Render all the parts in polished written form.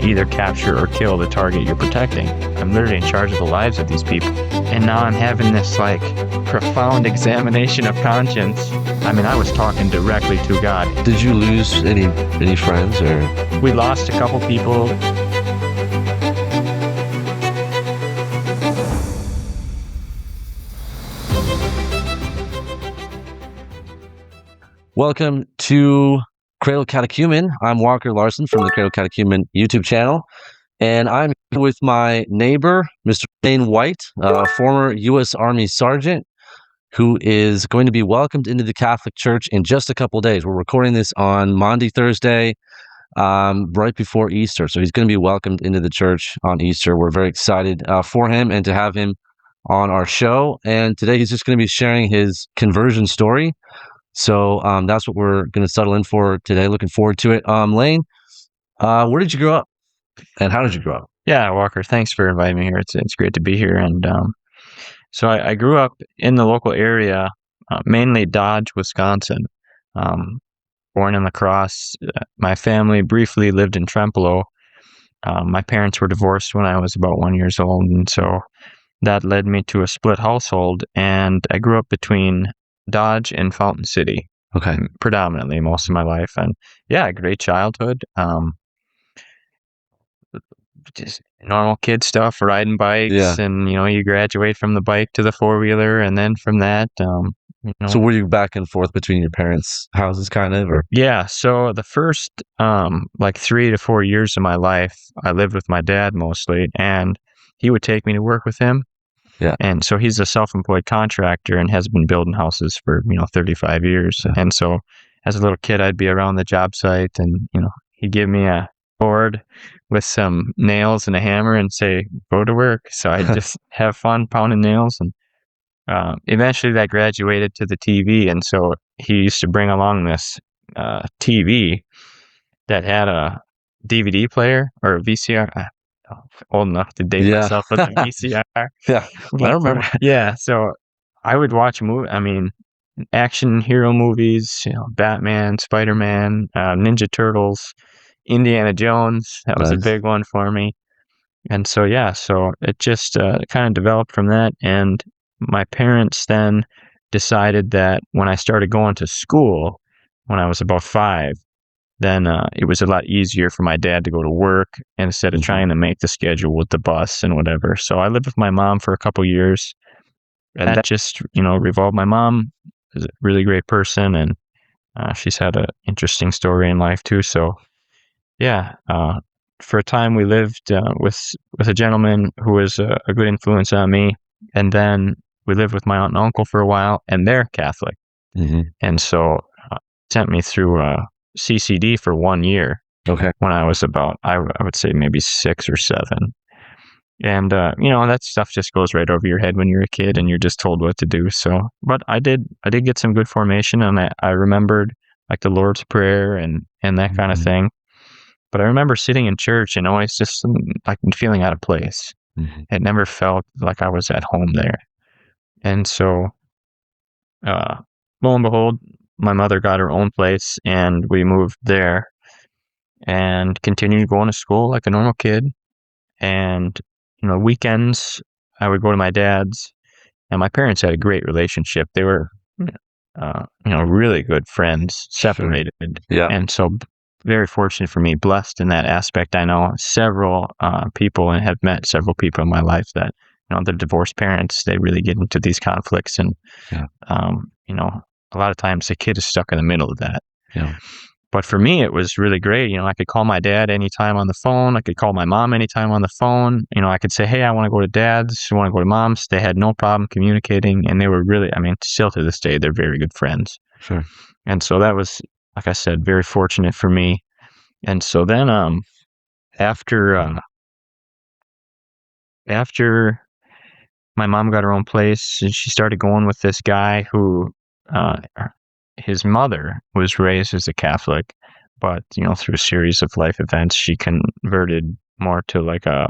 either capture or kill the target you're protecting. I'm literally in charge of the lives of these people. And now I'm having this like profound examination of conscience. I mean, I was talking directly to God. Did you lose any friends, or? We lost a couple people. Welcome to Cradle Catechumen. I'm Walker Larsen from the Cradle Catechumen YouTube channel, and I'm here with my neighbor, Mr. Dane White, a former U.S. Army sergeant, who is going to be welcomed into the Catholic Church in just a couple of days. We're recording this on Maundy Thursday, right before Easter, so he's going to be welcomed into the church on Easter. We're very excited for him and to have him on our show, and today he's just going to be sharing his conversion story. So that's what we're going to settle in for today. Looking forward to it. Lane, where did you grow up, and how did you grow up? Yeah, Walker, thanks for inviting me here. It's great to be here. And so I grew up in the local area, mainly Dodge, Wisconsin. Born in La Crosse. My family briefly lived in Trempealeau. My parents were divorced when I was about 1 year old, and so that led me to a split household. And I grew up between Dodge and Fountain City, predominantly most of my life. And yeah, great childhood. Just normal kid stuff, riding bikes, and you graduate from the bike to the four-wheeler, and then from that, So were you back and forth between your parents' houses, kind of, or? Yeah. So the first like 3 to 4 years of my life, I lived with my dad mostly, and he would take me to work with him. Yeah. And so he's a self-employed contractor and has been building houses for, 35 years. Yeah. And so as a little kid, I'd be around the job site, and, he'd give me a board with some nails and a hammer and say, go to work. So I'd just have fun pounding nails. And eventually that graduated to the TV. And so he used to bring along this TV that had a DVD player or a VCR. Old enough to date myself with the VCR. Yeah, I remember. Yeah, so I would watch action hero movies, Batman, Spider-Man, Ninja Turtles, Indiana Jones. That was a big one for me. And so, so it just kind of developed from that. And my parents then decided that when I started going to school, when I was about 5, then it was a lot easier for my dad to go to work instead of trying to make the schedule with the bus and whatever. So I lived with my mom for a couple years, and that just, revolved. My mom is a really great person, and she's had an interesting story in life too. So yeah, for a time we lived with a gentleman who was a good influence on me, and then we lived with my aunt and uncle for a while, and they're Catholic. Mm-hmm. And so sent me through CCD for 1 year. Okay. When I was about, I would say maybe 6 or 7. And, that stuff just goes right over your head when you're a kid and you're just told what to do. So, but I did get some good formation, and I remembered like the Lord's Prayer and that kind of thing. But I remember sitting in church and always just like feeling out of place. Mm-hmm. It never felt like I was at home there. And so, lo and behold, my mother got her own place, and we moved there and continued going to school like a normal kid. And, weekends I would go to my dad's, and my parents had a great relationship. They were, really good friends, separated. Sure. Yeah. And so very fortunate for me, blessed in that aspect. I know several people and have met several people in my life that, the divorced parents, they really get into these conflicts. And, a lot of times the kid is stuck in the middle of that. Yeah. But for me, it was really great. I could call my dad anytime on the phone. I could call my mom anytime on the phone. I could say, hey, I want to go to dad's. I want to go to mom's. They had no problem communicating. And they were really, still to this day, they're very good friends. Sure. And so that was, like I said, very fortunate for me. And so then after my mom got her own place, and she started going with this guy who his mother was raised as a Catholic, but through a series of life events, she converted more to like a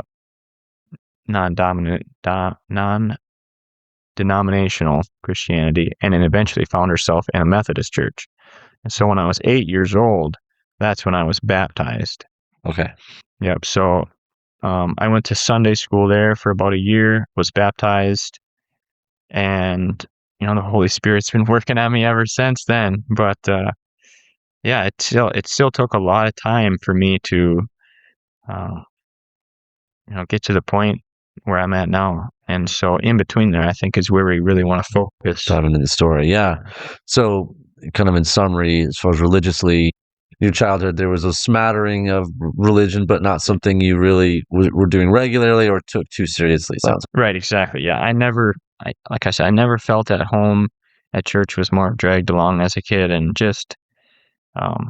non-denominational Christianity, and then eventually found herself in a Methodist church. And so when I was 8 years old, that's when I was baptized. Okay. Yep. So I went to Sunday school there for about a year, was baptized, and the Holy Spirit's been working on me ever since then. But yeah, it still took a lot of time for me to uh, get to the point where I'm at now. And so in between there, I think is where we really want to focus. Diving into the story, yeah. So, kind of in summary, as far as religiously, your childhood, there was a smattering of religion, but not something you really were doing regularly or took too seriously. Sounds right, exactly. Yeah, like I said, I never felt at home at church. Was more dragged along as a kid, and just I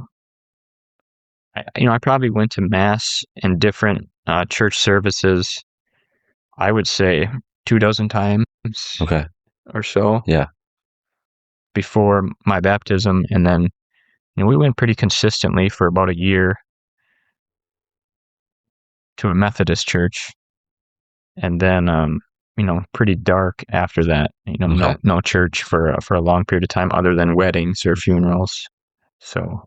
probably went to mass in different church services. I would say 24 times. Okay. Or so. Yeah. Before my baptism, and then we went pretty consistently for about a year to a Methodist church, and then pretty dark after that. Okay. No church for a long period of time, other than weddings or funerals. So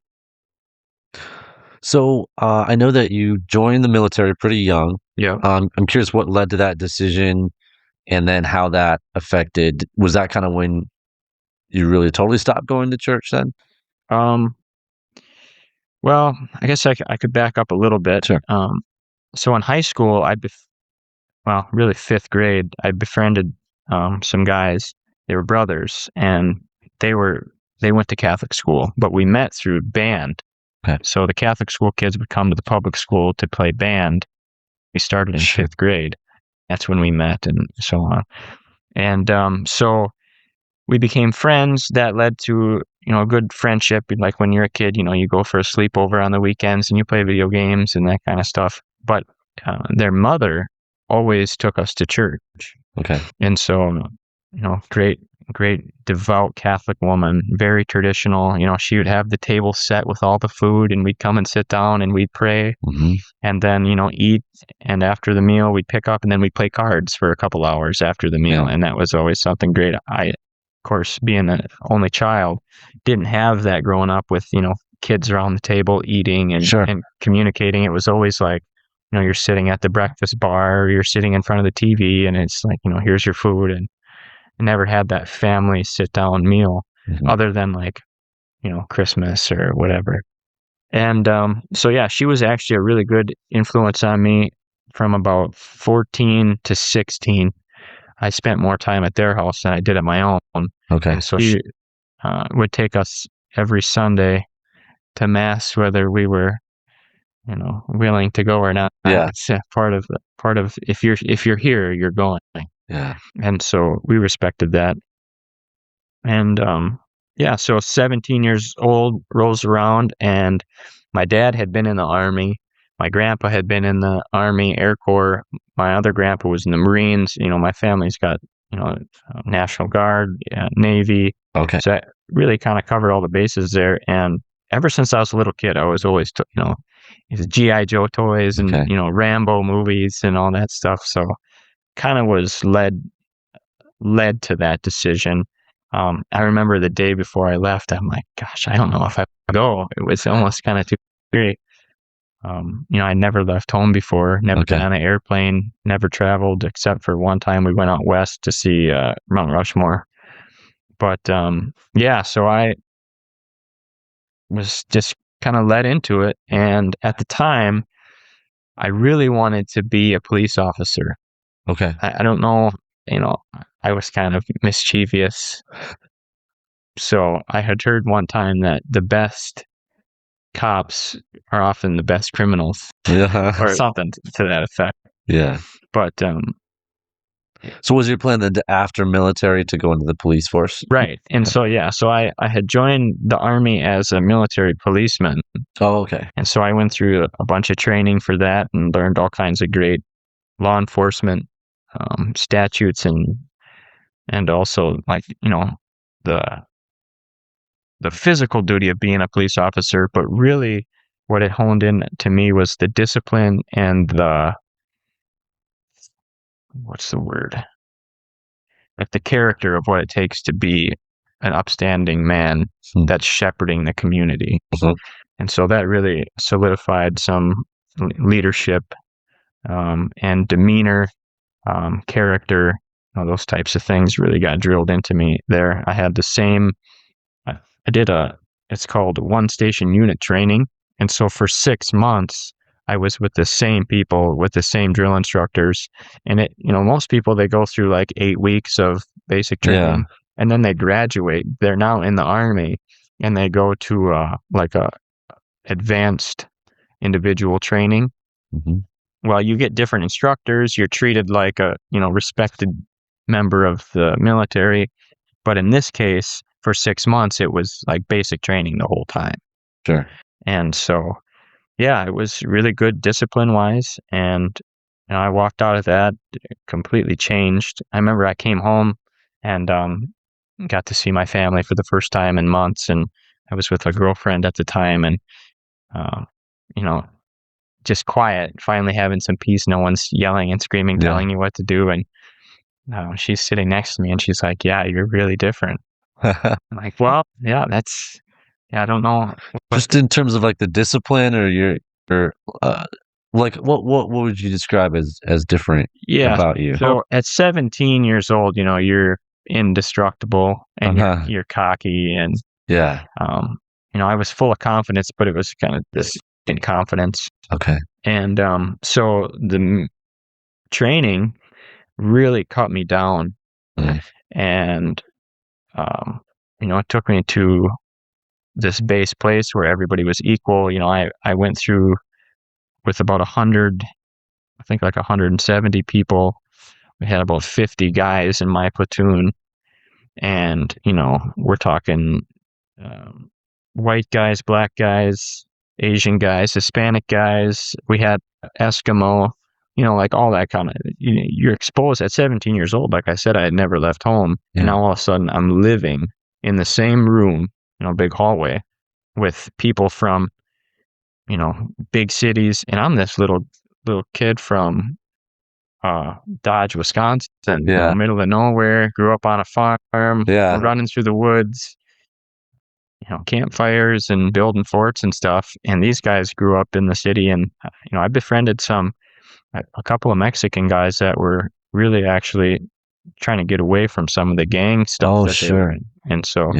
I know that you joined the military pretty young. Yeah. I'm curious what led to that decision, and then how that affected. Was that kind of when you really totally stopped going to church then? Well, I guess I could back up a little bit. Sure. So in high school, really fifth grade, I befriended some guys. They were brothers, and they went to Catholic school, but we met through band. Okay. So the Catholic school kids would come to the public school to play band. We started in fifth grade. That's when we met, and so on. And so we became friends. That led to a good friendship. Like when you're a kid, you go for a sleepover on the weekends and you play video games and that kind of stuff. But their mother always took us to church. Okay. And so, great devout Catholic woman, very traditional. She would have the table set with all the food, and we'd come and sit down and we'd pray, and then eat. And after the meal, we'd pick up, and then we'd play cards for a couple hours after the meal, and that was always something great. I, of course, being an only child, didn't have that growing up with kids around the table eating and communicating. It was always like, you're sitting at the breakfast bar, or you're sitting in front of the TV, and it's like, here's your food. And I never had that family sit down meal, other than like, Christmas or whatever. And so, yeah, she was actually a really good influence on me from about 14 to 16. I spent more time at their house than I did at my own. Okay. And so she would take us every Sunday to mass, whether we were willing to go or not. Yeah. It's part of if you're here, you're going. Yeah. And so we respected that. And so 17 years old rolls around, and my dad had been in the Army. My grandpa had been in the Army, Air Corps. My other grandpa was in the Marines. My family's got National Guard, Navy. Okay. So I really kind of covered all the bases there. And ever since I was a little kid, I was always his G.I. Joe toys and Rambo movies and all that stuff. So kind of was led to that decision. I remember the day before I left, I'm like, gosh, I don't know if I go. It was almost kind of too scary. I never left home before, never been on an airplane, never traveled, except for one time we went out west to see Mount Rushmore. But so I was just kind of led into it. And at the time, I really wanted to be a police officer. Okay. I don't know, I was kind of mischievous. So I had heard one time that the best cops are often the best criminals, or something to that effect. Yeah. But so was your plan then after military to go into the police force? Right. And so I had joined the Army as a military policeman. Oh, okay. And so I went through a bunch of training for that and learned all kinds of great law enforcement statutes and also like the physical duty of being a police officer. But really what it honed in to me was the discipline and what's the word? Like the character of what it takes to be an upstanding man that's shepherding the community. And so that really solidified some leadership, and demeanor, character, those types of things really got drilled into me there. I had the same, I did it's called one station unit training. And so for 6 months, I was with the same people, with the same drill instructors. And most people, they go through like 8 weeks of basic training, and then they graduate. They're now in the Army, and they go to like a advanced individual training. Mm-hmm. Well, you get different instructors. You're treated like a respected member of the military. But in this case, for 6 months, it was like basic training the whole time. Sure. And so, yeah, it was really good discipline-wise. And I walked out of that completely changed. I remember I came home and got to see my family for the first time in months. And I was with a girlfriend at the time, and just quiet, finally having some peace. No one's yelling and screaming, telling you what to do. And she's sitting next to me, and she's like, "Yeah, you're really different." I'm like, well, yeah, I don't know. Just in terms of like the discipline, or like what would you describe as different about you? So at 17 years old, you're indestructible, and you're cocky, and I was full of confidence, but it was kind of this inconfidence. Okay. And so the training really cut me down. And it took me to this base place where everybody was equal. I went through with about 100, I think like 170 people. We had about 50 guys in my platoon, and we're talking white guys, black guys, Asian guys, Hispanic guys. We had Eskimo, like all that kind of, you're exposed at 17 years old. Like I said, I had never left home. And now all of a sudden I'm living in the same room, big hallway, with people from, big cities. And I'm this little kid from Dodge, Wisconsin, middle of nowhere, grew up on a farm, running through the woods, campfires and building forts and stuff. And these guys grew up in the city. And, I befriended a couple of Mexican guys that were really actually trying to get away from some of the gang stuff they were in. And so,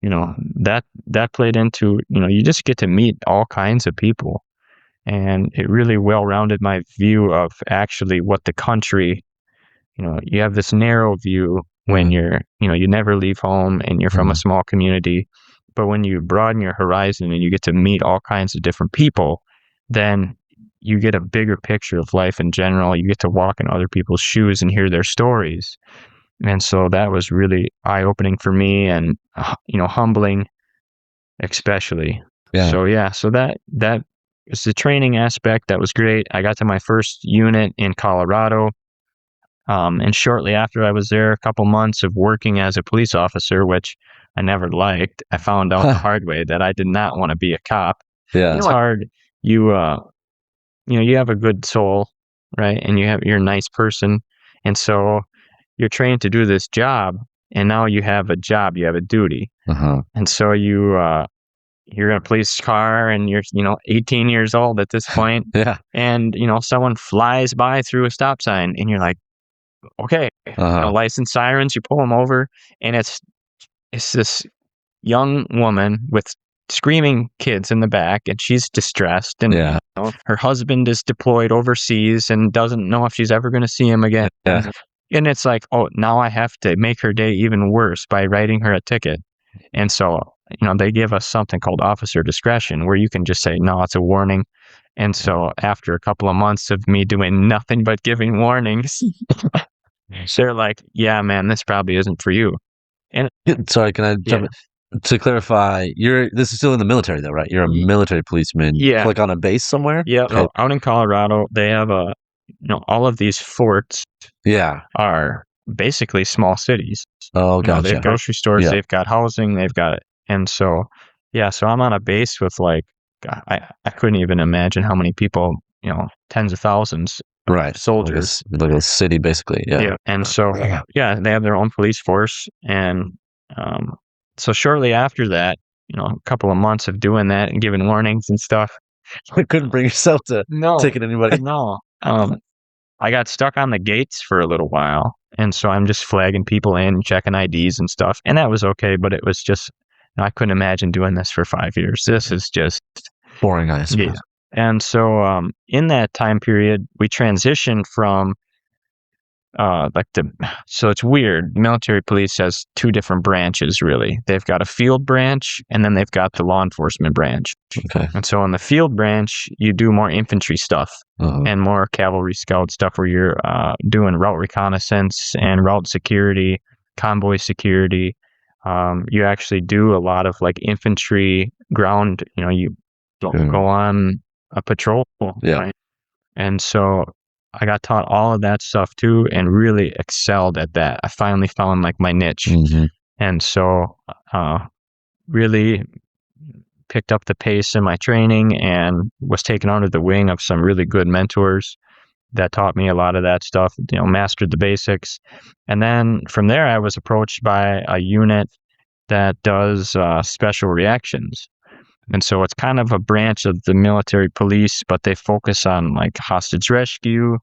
that played into, you just get to meet all kinds of people. And it really well-rounded my view of actually what the country, you have this narrow view when you're, you never leave home and you're from a small community. But when you broaden your horizon and you get to meet all kinds of different people, then you get a bigger picture of life in general. You get to walk in other people's shoes and hear their stories. And so that was really eye-opening for me, and, humbling, especially. So that was the training aspect. That was great. I got to my first unit in Colorado. And shortly after I was there, a couple months of working as a police officer, which I never liked. I found out the hard way that I did not want to be a cop. It's hard. You have a good soul, right? And you're a nice person. And so you're trained to do this job, and now you have a job, you have a duty. And so you're in a police car, and you're, 18 years old at this point. And, someone flies by through a stop sign, and you're like, okay, license sirens, you pull them over, and it's this young woman with screaming kids in the back, and she's distressed, and her husband is deployed overseas and doesn't know if she's ever going to see him again. And it's like, oh, now I have to make her day even worse by writing her a ticket. And so, they give us something called officer discretion, where you can just say, no, it's a warning. And so after a couple of months of me doing nothing but giving warnings, they're like, yeah, man, this probably isn't for you. And sorry, can I jump in? To clarify, this is still in the military though, right? You're a military policeman. Like on a base somewhere? Yeah. Okay. Out in Colorado, they have all of these forts are basically small cities. Oh, gotcha. They've got grocery stores, they've got housing, they've got it. And so, so I'm on a base with like, I couldn't even imagine how many people, tens of thousands of soldiers. Like a city, basically. Yeah. And so, they have their own police force. And so shortly after that, a couple of months of doing that and giving warnings and stuff, couldn't bring yourself to taking anybody. No. I got stuck on the gates for a little while, and so I'm just flagging people in, checking IDs and stuff, and that was okay, but it was just, I couldn't imagine doing this for 5 years. This is just boring, I suppose. Yeah. And so in that time period, we transitioned from so it's weird. Military police has two different branches, really. They've got a field branch, and then they've got the law enforcement branch. Okay. And so in the field branch, you do more infantry stuff and more cavalry scout stuff where you're doing route reconnaissance and route security, convoy security. You actually do a lot of like infantry ground, you go on a patrol. Yeah. Right? And so I got taught all of that stuff too, and really excelled at that. I finally found like my niche. And so really picked up the pace in my training and was taken under the wing of some really good mentors that taught me a lot of that stuff, mastered the basics. And then from there, I was approached by a unit that does special reactions. And so it's kind of a branch of the military police, but they focus on like hostage rescue,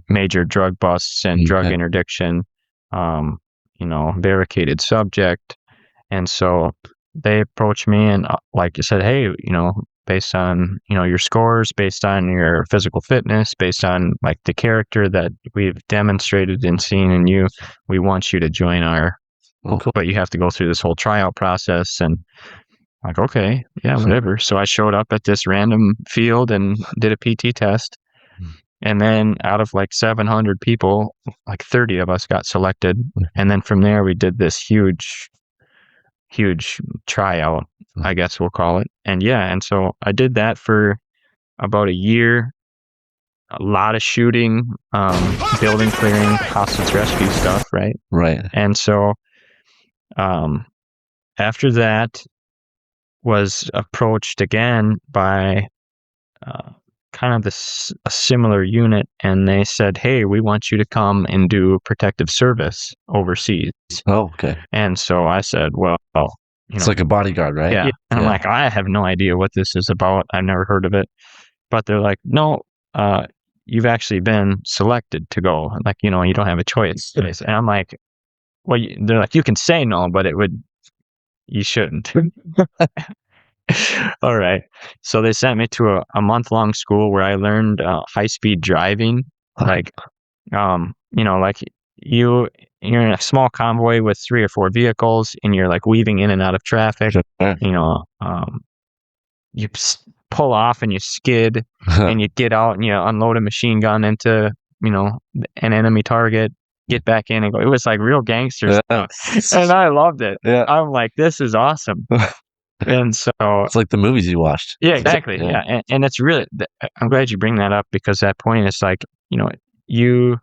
major drug busts and drug interdiction, barricaded subject. And so they approached me and like you said, hey, based on, your scores, based on your physical fitness, based on like the character that we've demonstrated and seen in you, we want you to join our, but you have to go through this whole tryout process. And like, okay, yeah, whatever. So I showed up at this random field and did a PT test. And then out of like 700 people, like 30 of us got selected. And then from there, we did this huge tryout, I guess we'll call it. And so I did that for about a year. A lot of shooting, building clearing, hostage rescue stuff, right? Right. And so after that, was approached again by kind of a similar unit, and they said, hey, we want you to come and do protective service overseas. Oh, okay. And so I said, well, it's like a bodyguard, right? Yeah. And I'm like, I have no idea what this is about. I've never heard of it. But they're like, no, you've actually been selected to go. Like, you don't have a choice. And I'm like, well, they're like, you can say no, but you shouldn't. All right. So they sent me to a month-long school where I learned high-speed driving. Like, like you're in a small convoy with 3 or 4 vehicles, and you're like weaving in and out of traffic. You pull off and you skid, and you get out and you unload a machine gun into, an enemy target. Get back in and go. It was like real gangster stuff, and I loved it. Yeah. I'm like, this is awesome. And so it's like the movies you watched. Yeah, exactly. Yeah. And it's really, I'm glad you bring that up, because that point is like, you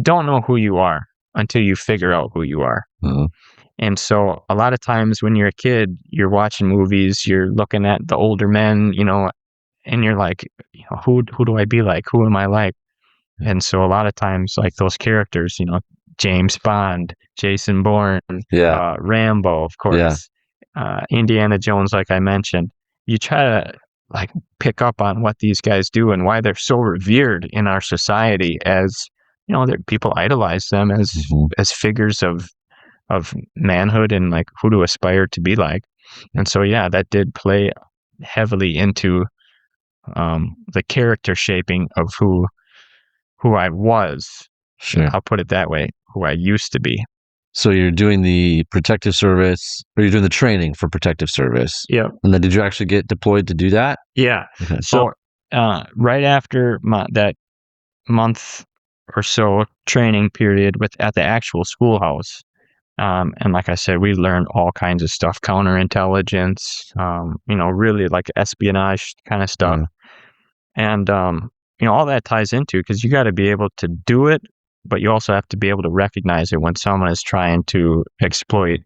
don't know who you are until you figure out who you are. And so a lot of times when you're a kid, you're watching movies, you're looking at the older men, and you're like, who do I be like? Who am I like? And so a lot of times, like those characters, James Bond, Jason Bourne, Rambo, of course, Indiana Jones, like I mentioned, you try to like pick up on what these guys do and why they're so revered in our society, as people idolize them as figures of manhood and like who to aspire to be like. And so that did play heavily into the character shaping of who I was. Sure. I'll put it that way, who I used to be. So you're doing the protective service, or you're doing the training for protective service. Yeah. And then did you actually get deployed to do that? Yeah. Okay. So right after that month or so training period at the actual schoolhouse, and like I said, we learned all kinds of stuff, counterintelligence, really like espionage kind of stuff. And all that ties into, because you got to be able to do it, but you also have to be able to recognize it when someone is trying to exploit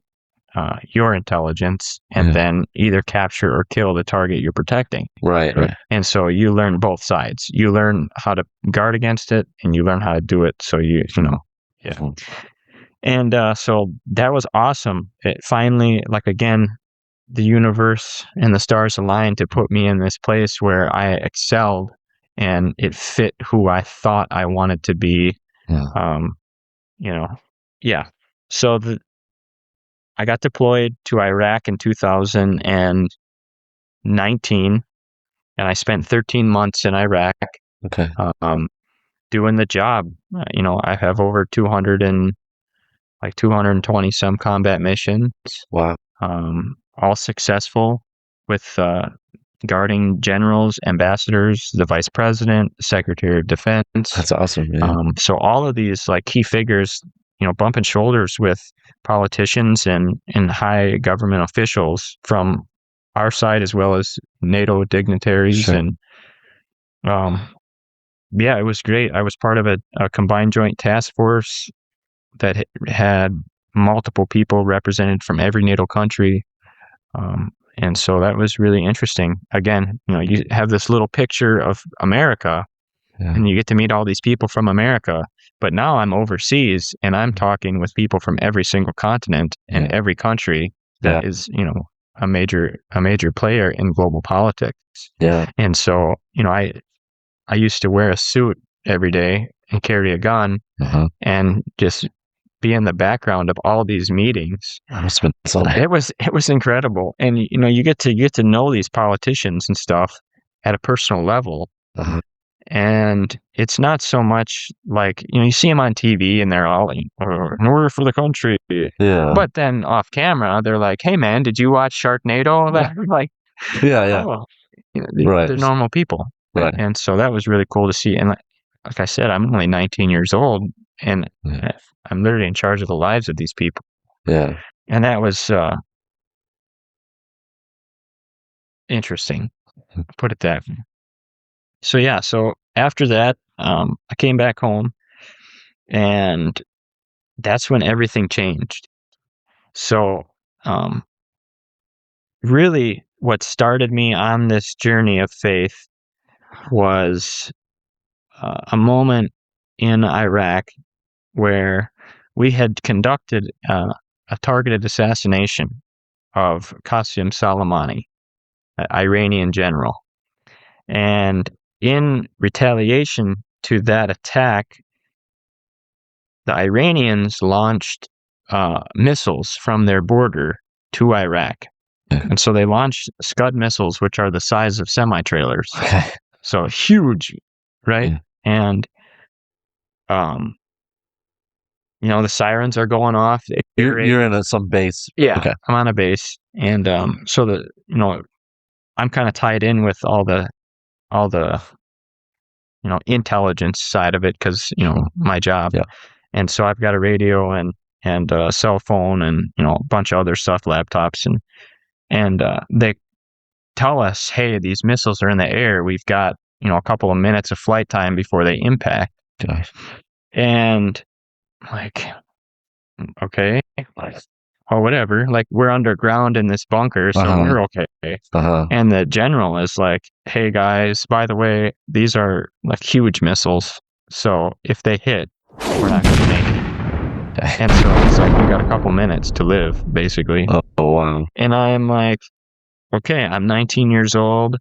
your intelligence and then either capture or kill the target you're protecting. Right. And so you learn both sides. You learn how to guard against it, and you learn how to do it. So And so that was awesome. It finally, like, again, the universe and the stars aligned to put me in this place where I excelled and it fit who I thought I wanted to be. You know, yeah. So I got deployed to Iraq in 2019, and I spent 13 months in Iraq. Okay. Doing the job. I have over 220 some combat missions. Wow. All successful with guarding generals, ambassadors, the vice president, secretary of defense. That's awesome. Yeah. So all of these like key figures, bumping shoulders with politicians and high government officials from our side as well as NATO dignitaries. Sure. And yeah, it was great. I was part of a combined joint task force that had multiple people represented from every NATO country. And so that was really interesting. Again, you have this little picture of America, and you get to meet all these people from America. But now I'm overseas, and I'm talking with people from every single continent and every country that is, a major player in global politics. Yeah. And so, I used to wear a suit every day and carry a gun and just be in the background of all these meetings. It was incredible. And you get to know these politicians and stuff at a personal level. And it's not so much like, you see them on TV and they're all in order for the country. Yeah. But then off camera, they're like, hey man, did you watch Sharknado? Like, oh, they're normal people. Right. And so that was really cool to see. And like I said, I'm only 19 years old, and I'm literally in charge of the lives of these people. Yeah. And that was interesting, put it that way. So yeah, so after that, I came back home, and that's when everything changed. So really what started me on this journey of faith was a moment in Iraq where we had conducted a targeted assassination of Qasem Soleimani, an Iranian general. And in retaliation to that attack, the Iranians launched missiles from their border to Iraq. And so they launched Scud missiles, which are the size of semi-trailers. So huge, right? Yeah. And the sirens are going off. You're in some base. Yeah, okay. I'm on a base, and so I'm kind of tied in with all the intelligence side of it because my job. Yeah. And so I've got a radio and a cell phone and a bunch of other stuff, laptops, and they tell us, hey, these missiles are in the air. We've got a couple of minutes of flight time before they impact. Gosh. And like, okay, or whatever. Like, we're underground in this bunker, so we're okay. And the general is like, hey guys, by the way, these are like huge missiles. So if they hit, we're not going to make it. And so it's like, we got a couple minutes to live, basically. Oh, wow. And I'm like, okay, I'm 19 years old.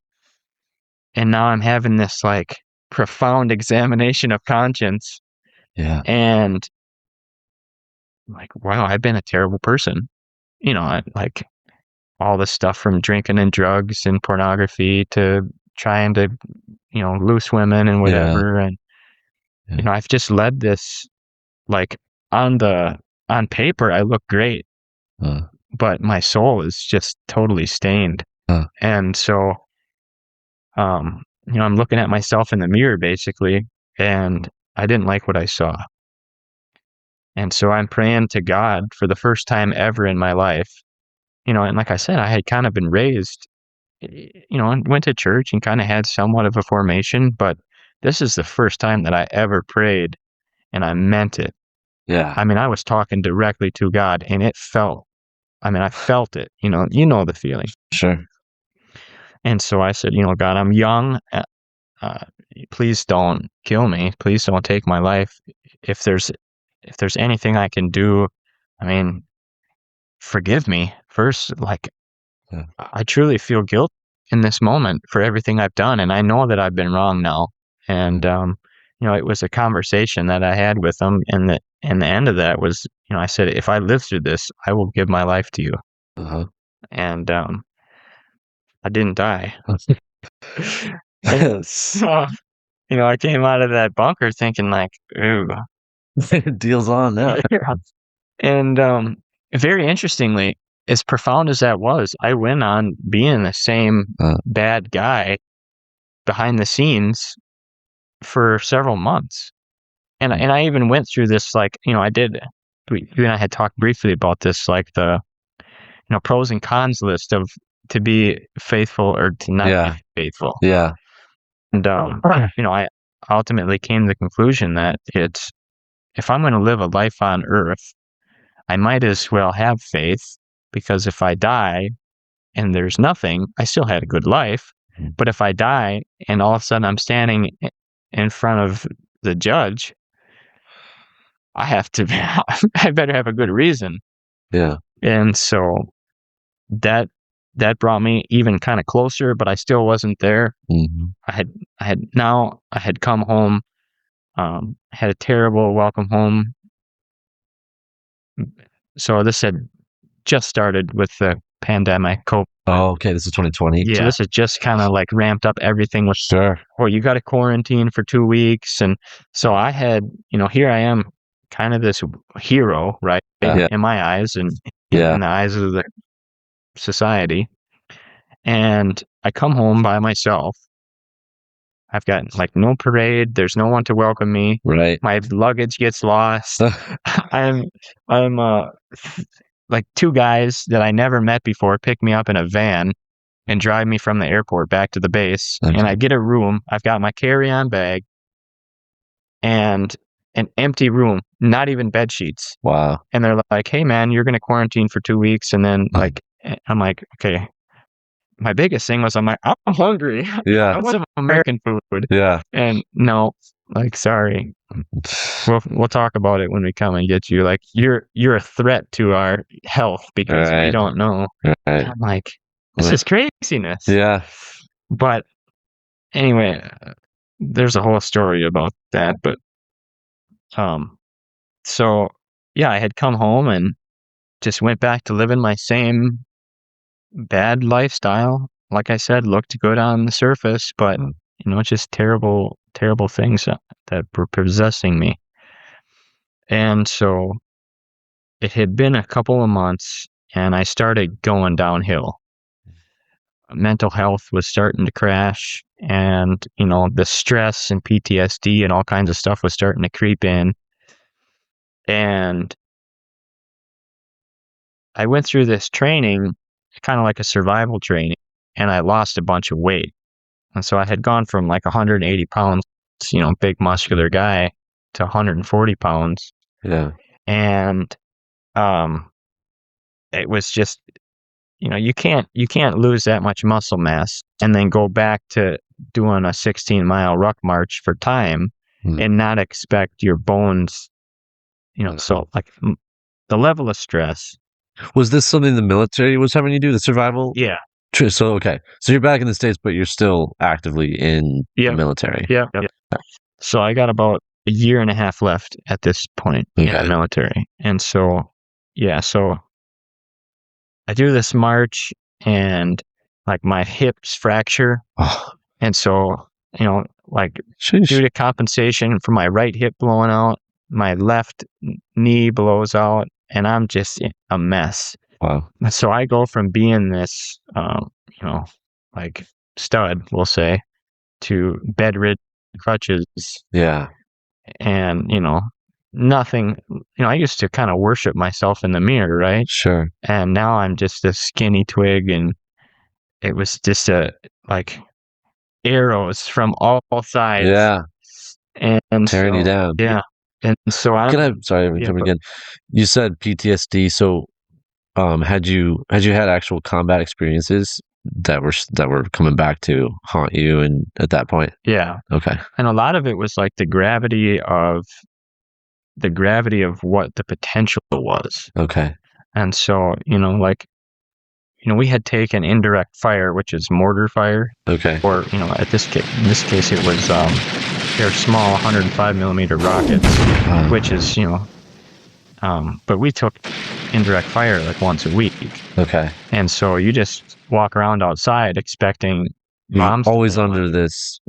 And now I'm having this like profound examination of conscience. Yeah. And like, wow, I've been a terrible person. Like all the stuff from drinking and drugs and pornography to trying to, loose women and whatever. And, I've just led this, like on paper, I look great, but my soul is just totally stained. And so, I'm looking at myself in the mirror basically, and I didn't like what I saw. And so I'm praying to God for the first time ever in my life. And like I said, I had kind of been raised, and went to church and kind of had somewhat of a formation, but this is the first time that I ever prayed and I meant it. Yeah. I mean, I was talking directly to God and I felt it, you know the feeling. Sure. And so I said, God, I'm young. Please don't kill me. Please don't take my life. If there's anything I can do, I mean, forgive me first. Like, I truly feel guilt in this moment for everything I've done, and I know that I've been wrong now. And it was a conversation that I had with him, and the end of that was, I said, if I live through this, I will give my life to you. And I didn't die. So, I came out of that bunker thinking like, ooh, deal's on now. And very interestingly, as profound as that was, I went on being the same bad guy behind the scenes for several months. And I even went through this, like, you and I had talked briefly about this, like the, pros and cons list of to be faithful or to not be faithful. Yeah. And, I ultimately came to the conclusion that if I'm going to live a life on earth, I might as well have faith, because if I die and there's nothing, I still had a good life. But if I die and all of a sudden I'm standing in front of the judge, I better have a good reason. Yeah. And so that brought me even kind of closer, but I still wasn't there. Mm-hmm. I had come home, had a terrible welcome home. So this had just started with the pandemic, COVID. Oh, okay. This is 2020. Yeah. So this has just kind of like ramped up everything with, well, you got to quarantine for 2 weeks. And so I had, here I am, kind of this hero, right? Yeah. In my eyes and in the eyes of the society. And I come home by myself. I've got like no parade. There's no one to welcome me. Right. My luggage gets lost. I'm like 2 guys that I never met before pick me up in a van and drive me from the airport back to the base. Okay. And I get a room. I've got my carry-on bag and an empty room, not even bed sheets. Wow. And they're like, hey man, you're going to quarantine for 2 weeks. And then I'm like, okay. My biggest thing was I'm hungry. Yeah. I want some American food. Yeah. And no, like, sorry. We'll talk about it when we come and get you. Like, you're a threat to our health because we don't know. Right. And I'm like, this is craziness. Yeah. But anyway, there's a whole story about that. But so yeah, I had come home and just went back to living my same bad lifestyle. Like I said, looked good on the surface, but just terrible things that were possessing me. And so it had been a couple of months and I started going downhill. Mental health was starting to crash, and the stress and PTSD and all kinds of stuff was starting to creep in. And I went through this training, kind of like a survival training, and I lost a bunch of weight. And so I had gone from like 180 pounds, big muscular guy, to 140 pounds. Yeah. And it was just, you can't lose that much muscle mass and then go back to doing a 16-mile ruck march for time and not expect your bones, so like the level of stress. Was this something the military was having you do, the survival? Yeah. True. So, okay. So you're back in the States, but you're still actively in the military. Yeah. So I got about a year and a half left at this point in the military. And so, so I do this march and like my hips fracture. Oh. And so, like due to compensation for my right hip blowing out, my left knee blows out and I'm just a mess. Wow. So I go from being this, like stud, we'll say, to bedridden, crutches. Yeah. And, nothing, I used to kind of worship myself in the mirror, right? Sure. And now I'm just a skinny twig, and it was just like arrows from all sides. Yeah. And tearing you down. Yeah. And so sorry, I'm jumping again. You said PTSD. So, had you had actual combat experiences that were coming back to haunt you, and at that point? Yeah. Okay. And a lot of it was like the gravity of what the potential was. Okay. And so, we had taken indirect fire, which is mortar fire. Okay. Or, in this case, it was, they're small 105 millimeter rockets, which is, but we took indirect fire like once a week. Okay. And so you just walk around outside expecting bombs. Always under this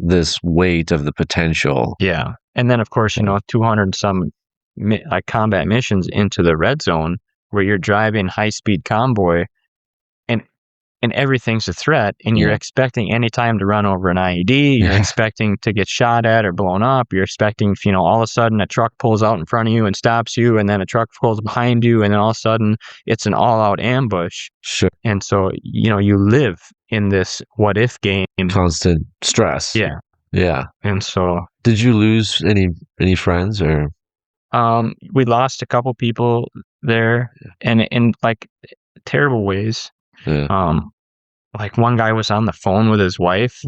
weight of the potential. Yeah. And then, of course, 200 some like combat missions into the red zone where you're driving high-speed convoy and everything's a threat, and you're expecting any time to run over an IED, you're expecting to get shot at or blown up, you're expecting, all of a sudden a truck pulls out in front of you and stops you, and then a truck pulls behind you, and then all of a sudden it's an all-out ambush. Sure. And so, you live in this what-if game. Constant stress. Yeah. Yeah. And so... Did you lose any friends or... We lost a couple people there, and in like terrible ways. Yeah. Like one guy was on the phone with his wife,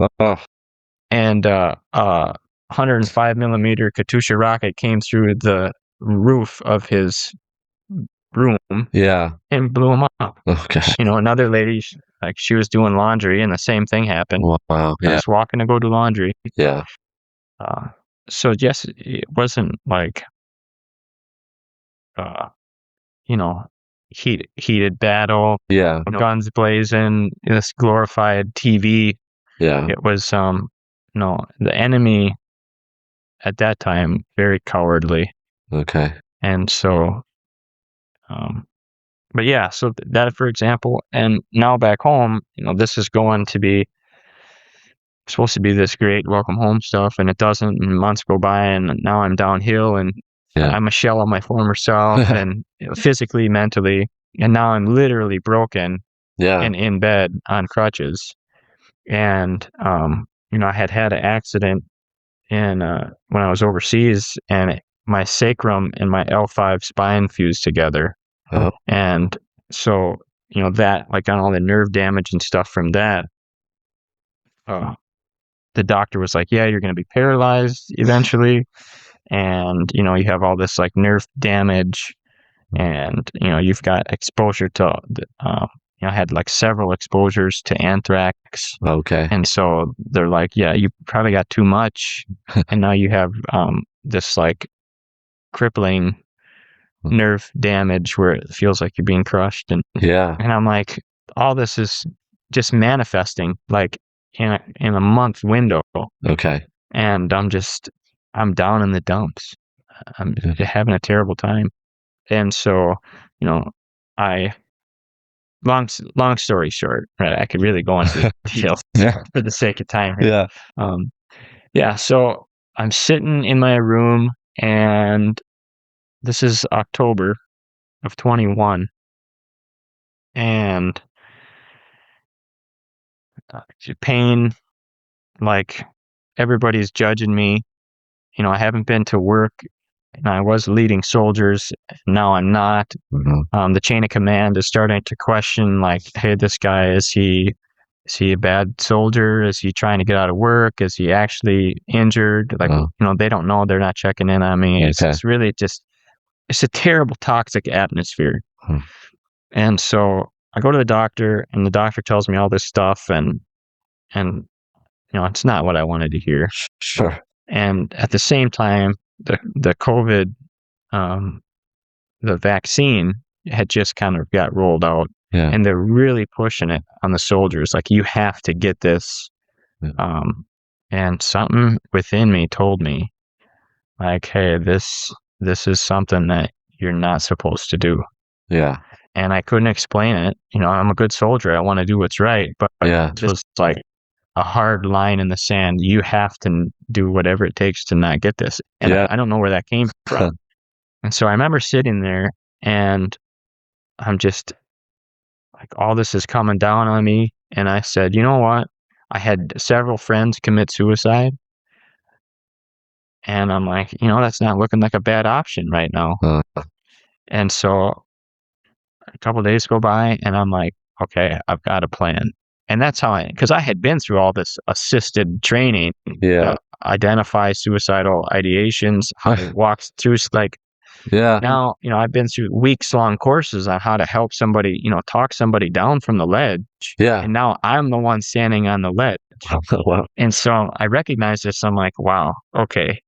and 105 millimeter Katyusha rocket came through the roof of his room, and blew him up. Okay. Another lady, she was doing laundry, and the same thing happened. Wow. I was walking to go do laundry. Yeah. So yes, it wasn't like, heated battle, guns blazing, this glorified TV. Yeah. It was, the enemy at that time, very cowardly. Okay. And so, but yeah, so that, for example, and now back home, this is supposed to be this great welcome home stuff, and it doesn't, and months go by, and now I'm downhill, and I'm a shell of my former self, and physically, mentally, and now I'm literally broken and in bed on crutches. And, I had an accident when I was overseas, and my sacrum and my L5 spine fused together. Oh. And so, that, like, on all the nerve damage and stuff from that, the doctor was like, yeah, you're going to be paralyzed eventually. And, you have all this like nerve damage, and, you've got exposure to, I had like several exposures to anthrax. Okay. And so they're like, yeah, you probably got too much. And now you have this like crippling nerve damage where it feels like you're being crushed. And I'm like, all this is just manifesting like in a month window. Okay. And I'm down in the dumps. I'm having a terrible time. And so, long story short, right? I could really go into details for the sake of time here. So I'm sitting in my room, and this is October of 21, and pain, like everybody's judging me. I haven't been to work, and I was leading soldiers. Now I'm not. Mm-hmm. The chain of command is starting to question, like, hey, this guy, is he a bad soldier? Is he trying to get out of work? Is he actually injured? Like, they don't know. They're not checking in on me. It's really it's a terrible, toxic atmosphere. And so I go to the doctor, and the doctor tells me all this stuff, and it's not what I wanted to hear. Sure. And at the same time, the COVID, the vaccine had just kind of got rolled out, and they're really pushing it on the soldiers. Like, you have to get this. And something within me told me, like, hey, this is something that you're not supposed to do. Yeah. And I couldn't explain it. I'm a good soldier. I want to do what's right. But it was like a hard line in the sand. You have to do whatever it takes to not get this. And I don't know where that came from. And so I remember sitting there, and I'm just like, all this is coming down on me. And I said, you know what? I had several friends commit suicide. And I'm like, that's not looking like a bad option right now. And so a couple of days go by, and I'm like, okay, I've got a plan. And that's how because I had been through all this assisted training, identify suicidal ideations, how to walk through, like, Yeah. Now, I've been through weeks-long courses on how to help somebody, talk somebody down from the ledge. Yeah. And now I'm the one standing on the ledge. Wow. And so I recognize this. I'm like, wow, okay,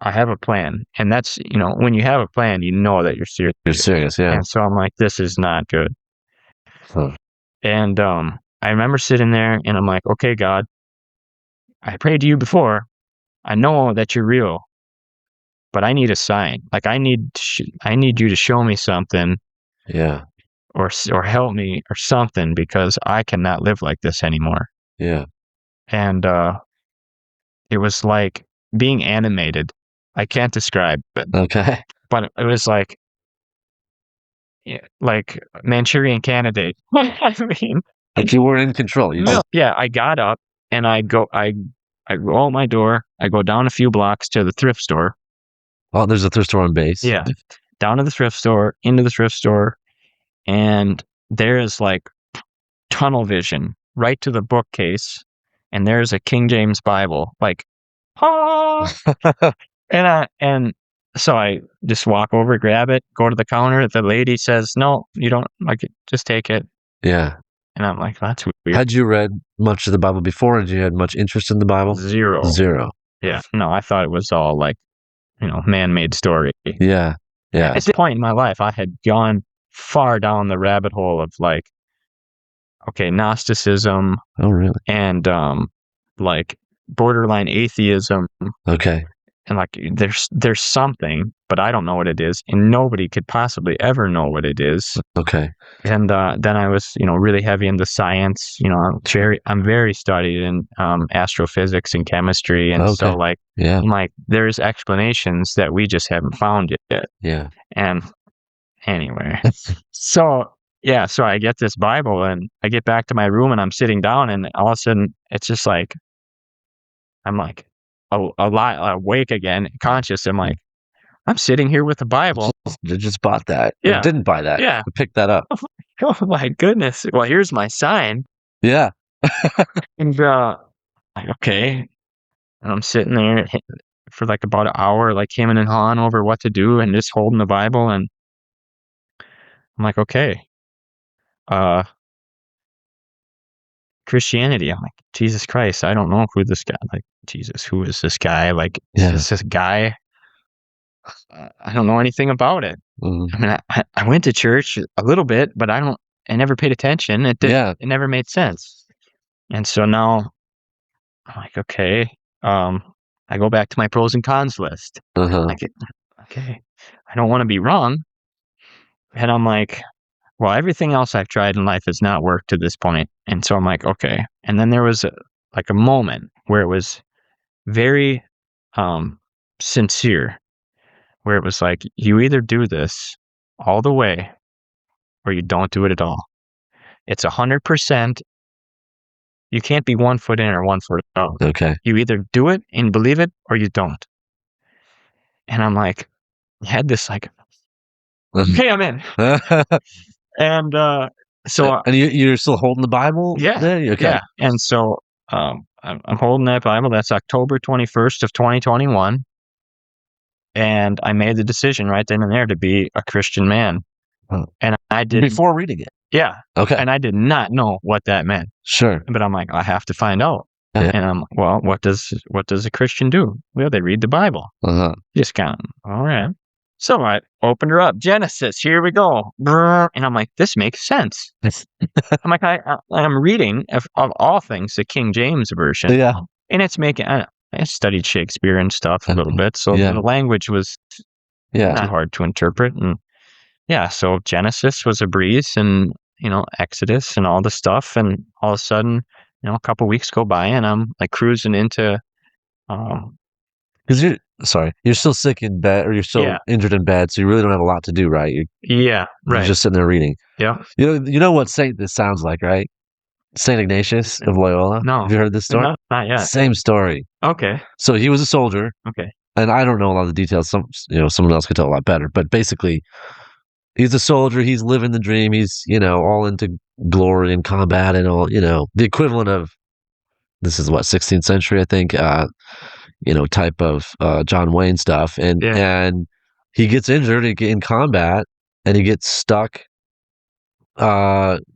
I have a plan. And that's, when you have a plan, you know that you're serious. You're serious, yeah. And so I'm like, this is not good. Huh. And I remember sitting there and I'm like, okay, God, I prayed to you before. I know that you're real, but I need a sign. Like I need you to show me something. Yeah. Or help me or something, because I cannot live like this anymore. Yeah. And it was like being animated. I can't describe it, Okay. but it was like Manchurian Candidate. I mean, Like you were in control. yeah. I got up and I go out my door. I go down a few blocks to the thrift store. Oh, there's a thrift store on base. Yeah, down to the thrift store, into the thrift store, and there is like tunnel vision right to the bookcase, and there's a King James Bible, like, ah! and so I just walk over, grab it, go to the counter. The lady says, "No, you don't like it. Just take it." Yeah. And I'm like, "That's weird." Had you read much of the Bible before? Had you had much interest in the Bible? Zero. Yeah. No, I thought it was all like, man-made story. Yeah. Yeah. At this point in my life, I had gone far down the rabbit hole of like, okay, Gnosticism. Oh, really? And like borderline atheism. Okay. And like there's something, but I don't know what it is, and nobody could possibly ever know what it is. Okay. And then I was, really heavy into science. I'm very studied in astrophysics and chemistry, and so like, yeah, I'm like, there's explanations that we just haven't found yet. Yeah. And anyway, so I get this Bible and I get back to my room and I'm sitting down, and all of a sudden it's just like, I'm like a lot awake again, conscious. I'm like, I'm sitting here with the Bible. You just bought that. Yeah. Or didn't buy that. Yeah. You picked that up. Oh my goodness. Well, here's my sign. Yeah. And like, okay. And I'm sitting there for like about an hour, like hemming and hawing over what to do and just holding the Bible, and I'm like, okay. Christianity. I'm like, Jesus Christ, I don't know who this guy, like, Jesus, who is this guy? Like, is this guy? I don't know anything about it. Mm-hmm. I mean, I went to church a little bit, but I never paid attention. It never made sense. And so now I'm like, okay, I go back to my pros and cons list. Like, okay, I don't want to be wrong. And I'm like, well, everything else I've tried in life has not worked to this point. And so I'm like, okay. And then there was a moment where it was very sincere, where it was like, you either do this all the way or you don't do it at all. It's 100%. You can't be 1 foot in or 1 foot out. Okay. You either do it and believe it or you don't. And I'm like, I had this like, okay, I'm in. And so and you're still holding the Bible? Yeah. Okay. Yeah. And so I'm holding that Bible. That's October 21st of 2021. And I made the decision right then and there to be a Christian man. Huh. And I did before reading it. Yeah. Okay. And I did not know what that meant. Sure. But I'm like, I have to find out. Yeah. And I'm like, well, what does a Christian do? Well, they read the Bible. Just kind of, all right. So I opened her up. Genesis, here we go. And I'm like, this makes sense. I'm like, I'm reading of all things the King James version. Yeah. And it's making, I studied Shakespeare and stuff a little bit. So the language was not hard to interpret. And so Genesis was a breeze, and, Exodus and all the stuff. And all of a sudden, a couple weeks go by and I'm like cruising into, because you're still sick in bed, or you're still injured in bed, so you really don't have a lot to do, right? You're just sitting there reading. Yeah. You know what saint this sounds like, right? Saint Ignatius of Loyola. No. Have you heard this story? No, not yet. Same story. Okay. So he was a soldier. Okay. And I don't know a lot of the details. Someone else could tell a lot better. But basically, he's a soldier. He's living the dream. He's, all into glory and combat and all, the equivalent of, this is what, 16th century, I think, type of John Wayne stuff. And he gets injured in combat, and he gets stuck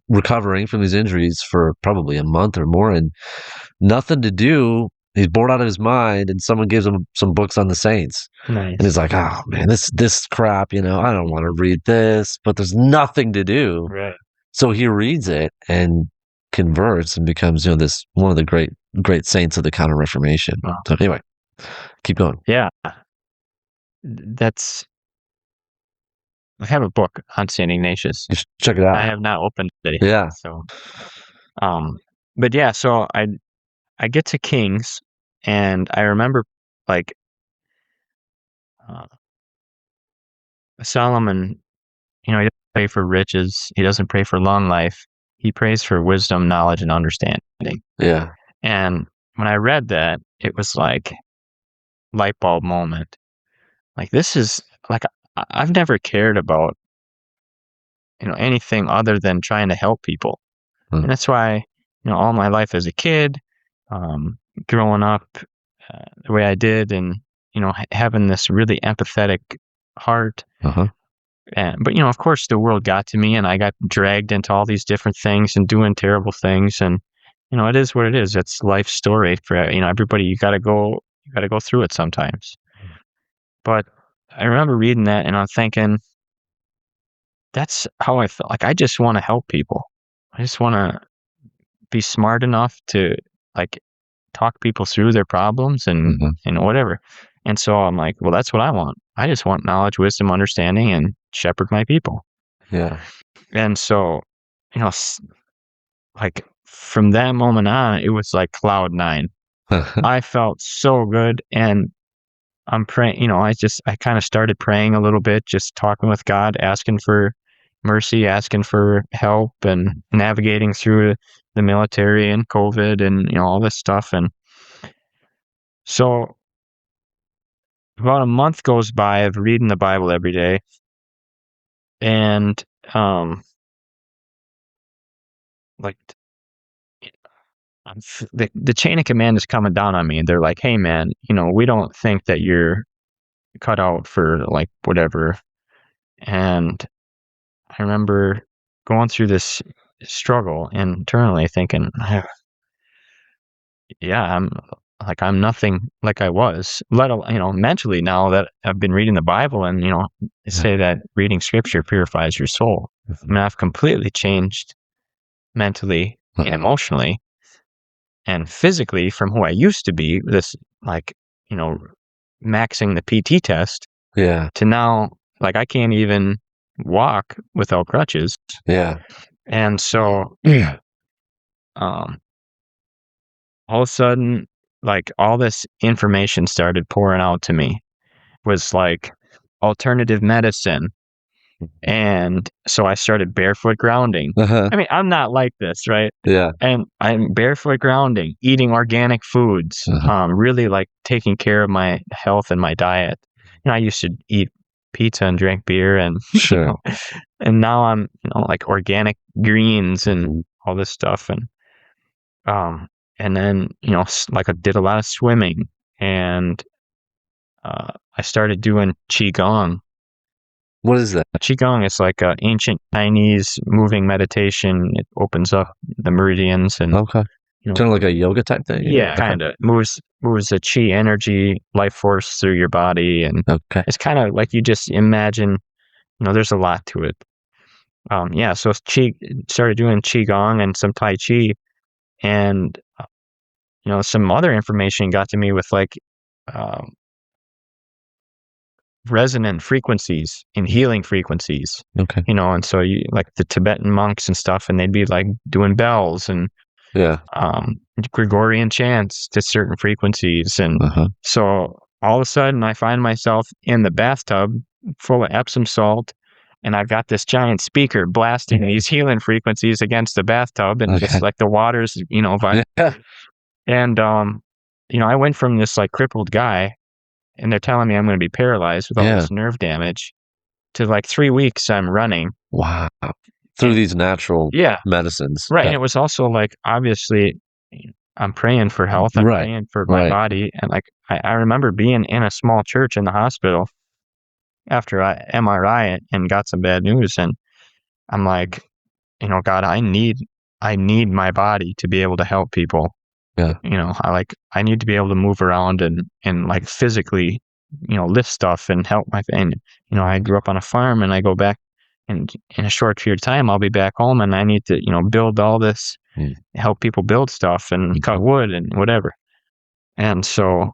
recovering from these injuries for probably a month or more, and nothing to do. He's bored out of his mind, and someone gives him some books on the saints. Nice. And he's like, "Oh man, this crap, I don't want to read this," but there's nothing to do. Right. So he reads it and converts and becomes, this one of the great saints of the Counter Reformation. Wow. So anyway, keep going. Yeah. I have a book on St. Ignatius. You should check it out. I have not opened it yet. Yeah. So, but yeah, so I get to Kings, and I remember like Solomon, he doesn't pray for riches. He doesn't pray for long life. He prays for wisdom, knowledge, and understanding. Yeah. And when I read that, it was like light bulb moment. Like, this is like, I've never cared about, anything other than trying to help people. And that's why, all my life as a kid, growing up the way I did, and, having this really empathetic heart. But, of course, the world got to me, and I got dragged into all these different things and doing terrible things. And, it is what it is. It's life's story for, everybody. You got to go through it sometimes. But I remember reading that, and I'm thinking, that's how I felt. Like, I just want to help people. I just want to be smart enough to talk people through their problems and whatever. And so I'm like, well, that's what I want. I just want knowledge, wisdom, understanding, and shepherd my people. Yeah. And so, from that moment on, it was like cloud nine. I felt so good. And I'm praying, I kind of started praying a little bit, just talking with God, asking for mercy, asking for help, and navigating through the military and COVID and, all this stuff. And so about a month goes by of reading the Bible every day. And, the chain of command is coming down on me, and they're like, hey man, we don't think that you're cut out for whatever. And I remember going through this struggle internally thinking, yeah, I'm nothing like I was, let alone, mentally, now that I've been reading the Bible, and, they say that reading scripture purifies your soul. I mean, I've completely changed mentally and emotionally and physically from who I used to be, this, maxing the PT test, to now, I can't even walk without crutches. Yeah. And so, all of a sudden, all this information started pouring out to me. Was alternative medicine. And so I started barefoot grounding. I mean, I'm not like this, right? Yeah. And I'm barefoot grounding, eating organic foods, really taking care of my health and my diet. I used to eat pizza and drink beer, and Sure. and now I'm organic greens and all this stuff. And then I did a lot of swimming, and I started doing Qigong. What is that? Qigong is like an ancient Chinese moving meditation. It opens up the meridians and kind of like a yoga type thing. Yeah, kind of moves the Qi energy, life force through your body, and it's kind of like you just imagine. There's a lot to it. So started doing Qigong and some Tai Chi, and some other information got to me with resonant frequencies and healing frequencies. And so you the Tibetan monks and stuff, and they'd be doing bells and Gregorian chants to certain frequencies. And so all of a sudden I find myself in the bathtub full of Epsom salt, and I've got this giant speaker blasting these healing frequencies against the bathtub, and just the water's, and I went from this crippled guy, and they're telling me I'm going to be paralyzed with all this nerve damage, to 3 weeks I'm running. Wow. Through these natural medicines. Right. And it was also obviously I'm praying for health. I'm praying for my body. And I remember being in a small church in the hospital, after I MRI and got some bad news, and I'm like, God, I need my body to be able to help people. Yeah. I need to be able to move around and like physically, lift stuff and help my family. I grew up on a farm, and I go back, and in a short period of time, I'll be back home, and I need to, build all this, help people build stuff and cut wood and whatever. And so,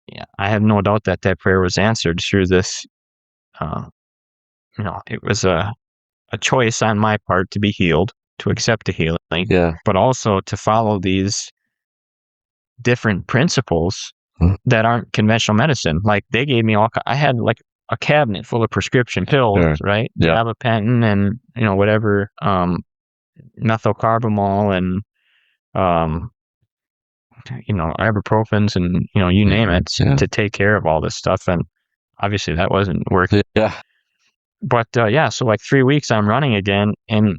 yeah, I have no doubt that prayer was answered through this. It was a choice on my part to be healed, to accept the healing, but also to follow these different principles that aren't conventional medicine. Like, they gave me I had like a cabinet full of prescription pills, right? Yeah. Gabapentin and, whatever, methylcarbamol and, ibuprofens and, you name it, to take care of all this stuff. And obviously that wasn't working. Yeah. But so like 3 weeks I'm running again, and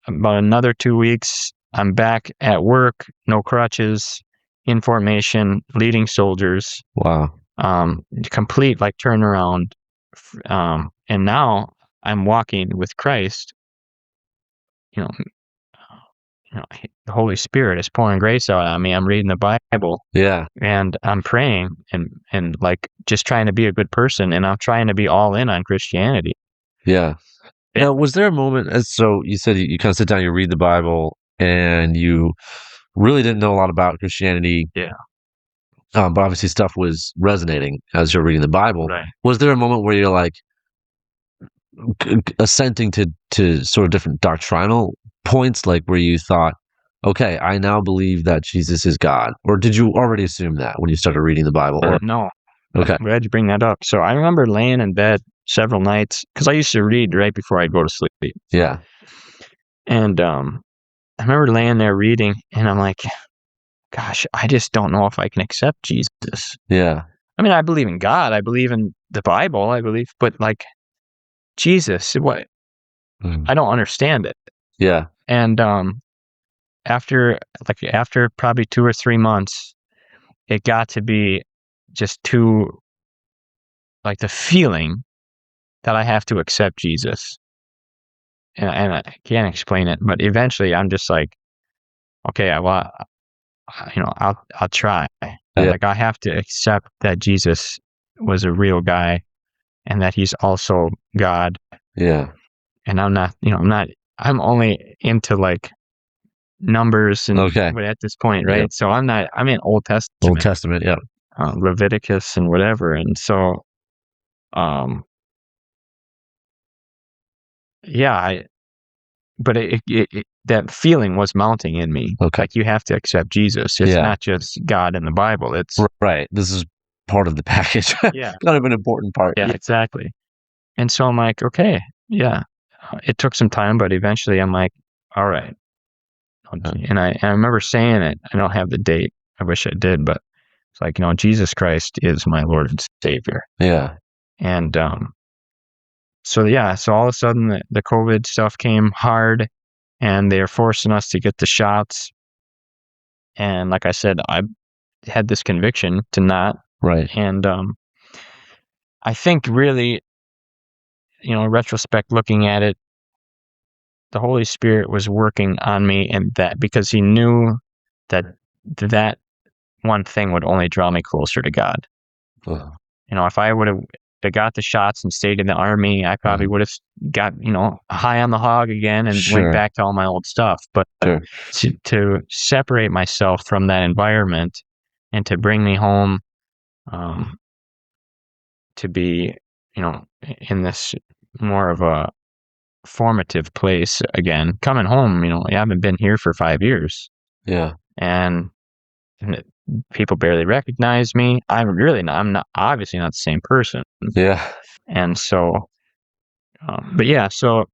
about another 2 weeks I'm back at work, no crutches, in formation, leading soldiers. Wow. Complete like turnaround. And now I'm walking with Christ. The Holy Spirit is pouring grace out on me. I'm reading the Bible. Yeah. And I'm praying and like just trying to be a good person, and I'm trying to be all in on Christianity. Yeah. Now, was there a moment, so you said you kind of sit down, you read the Bible, and you really didn't know a lot about Christianity. Yeah. But obviously stuff was resonating as you're reading the Bible. Right. Was there a moment where you're like assenting to sort of different doctrinal points, like where you thought, okay, I now believe that Jesus is God? Or did you already assume that when you started reading the Bible? Or no. Okay. I'm glad you bring that up. So I remember laying in bed several nights, because I used to read right before I'd go to sleep. Yeah. And I remember laying there reading, and I'm like, gosh, I just don't know if I can accept Jesus. Yeah. I mean, I believe in God. I believe in the Bible. But like Jesus, what? I don't understand it. Yeah. And after probably 2 or 3 months, it got to be just too, like, the feeling that I have to accept Jesus. And I can't explain it, but eventually I'm just like, okay, I'll try. Like, I have to accept that Jesus was a real guy, and that he's also God. Yeah. And I'm only into like numbers and at this point, right? So I'm in Old Testament. Old Testament, yeah. Leviticus and whatever. And so, but that feeling was mounting in me. Okay. Like, you have to accept Jesus. It's not just God in the Bible. It's right. This is part of the package. Yeah. Kind of an important part. Yeah, exactly. And so I'm like, okay, yeah. It took some time, but eventually I'm like, all right. And I remember saying it. I don't have the date. I wish I did, but it's like, Jesus Christ is my Lord and Savior. Yeah. And so all of a sudden the COVID stuff came hard, and they're forcing us to get the shots. And like I said, I had this conviction to not. Right. And I think really, retrospect, looking at it, the Holy Spirit was working on me in that, because he knew that one thing would only draw me closer to God. If I would have got the shots and stayed in the army, I probably would have got, high on the hog again and went back to all my old stuff. But to separate myself from that environment and to bring me home, to be, in this more of a formative place again, coming home, I haven't been here for 5 years. Yeah. And people barely recognize me. I'm not obviously not the same person. Yeah. And so, but yeah, so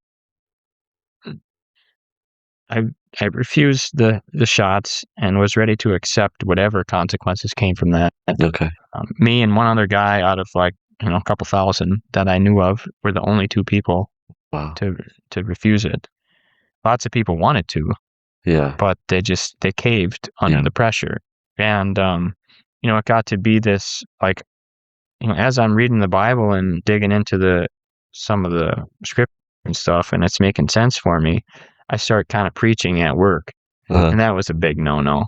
I refused the shots and was ready to accept whatever consequences came from that. Okay. Me and one other guy out of like, a couple thousand that I knew of were the only two people to refuse it. Lots of people wanted to. Yeah. But they caved under the pressure. And, it got to be this, like, as I'm reading the Bible and digging into some of the scripture and stuff, and it's making sense for me, I start kind of preaching at work, and that was a big no-no.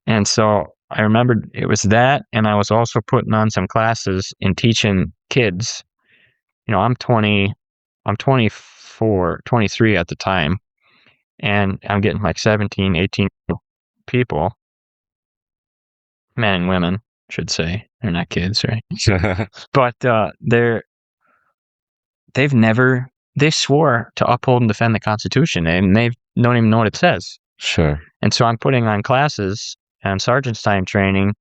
And so I remembered it was that, and I was also putting on some classes in teaching kids. I'm 24, 23 at the time, and I'm getting like 17, 18 people, men and women, should say. They're not kids, right? But they swore to uphold and defend the Constitution, and they don't even know what it says. Sure. And so I'm putting on classes and sergeant's time training